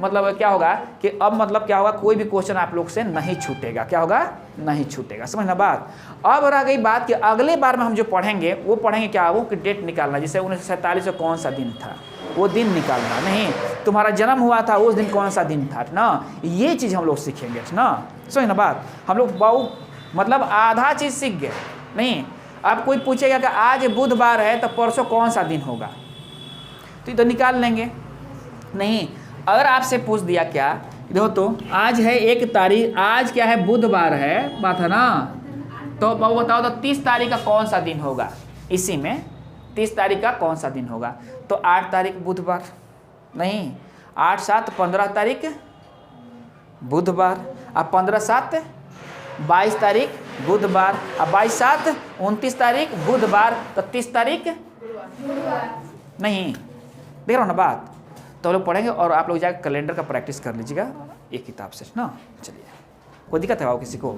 मतलब क्या होगा कि अब मतलब क्या होगा, कोई भी क्वेश्चन आप लोग से नहीं छूटेगा, क्या होगा नहीं छूटेगा, समझना बात। अब रह गई बात कि अगले बार में हम जो पढ़ेंगे वो पढ़ेंगे क्या वो कि डेट निकालना, जैसे 1947 में कौन सा दिन था वो दिन निकालना, नहीं तुम्हारा जन्म हुआ था उस दिन कौन सा दिन था ना, ये चीज़ हम लोग सीखेंगे ना, समझ ना बात। हम लोग बहु मतलब आधा चीज़ सीख गए। नहीं अब कोई पूछेगा कि आज बुधवार है तो परसों कौन सा दिन होगा, तो ये तो निकाल लेंगे। नहीं अगर आपसे पूछ दिया क्या देखो, तो आज है 1 तारीख, आज क्या है बुधवार है बात है ना, तो बाबू बताओ तो 30 तारीख का कौन सा दिन होगा, इसी में 30 तारीख का कौन सा दिन होगा, तो 8 तारीख बुधवार, नहीं 8-7 15 तारीख बुधवार, अब 15-7 22 तारीख बुधवार, अब 22-7 29 तारीख बुधवार, तो 30 तारीख नहीं, देख रहा हो ना बात। तो लोग पढ़ेंगे और आप लोग जाकर कैलेंडर का प्रैक्टिस कर लीजिएगा एक किताब से ना। चलिए कोई दिक्कत है बाबू किसी को?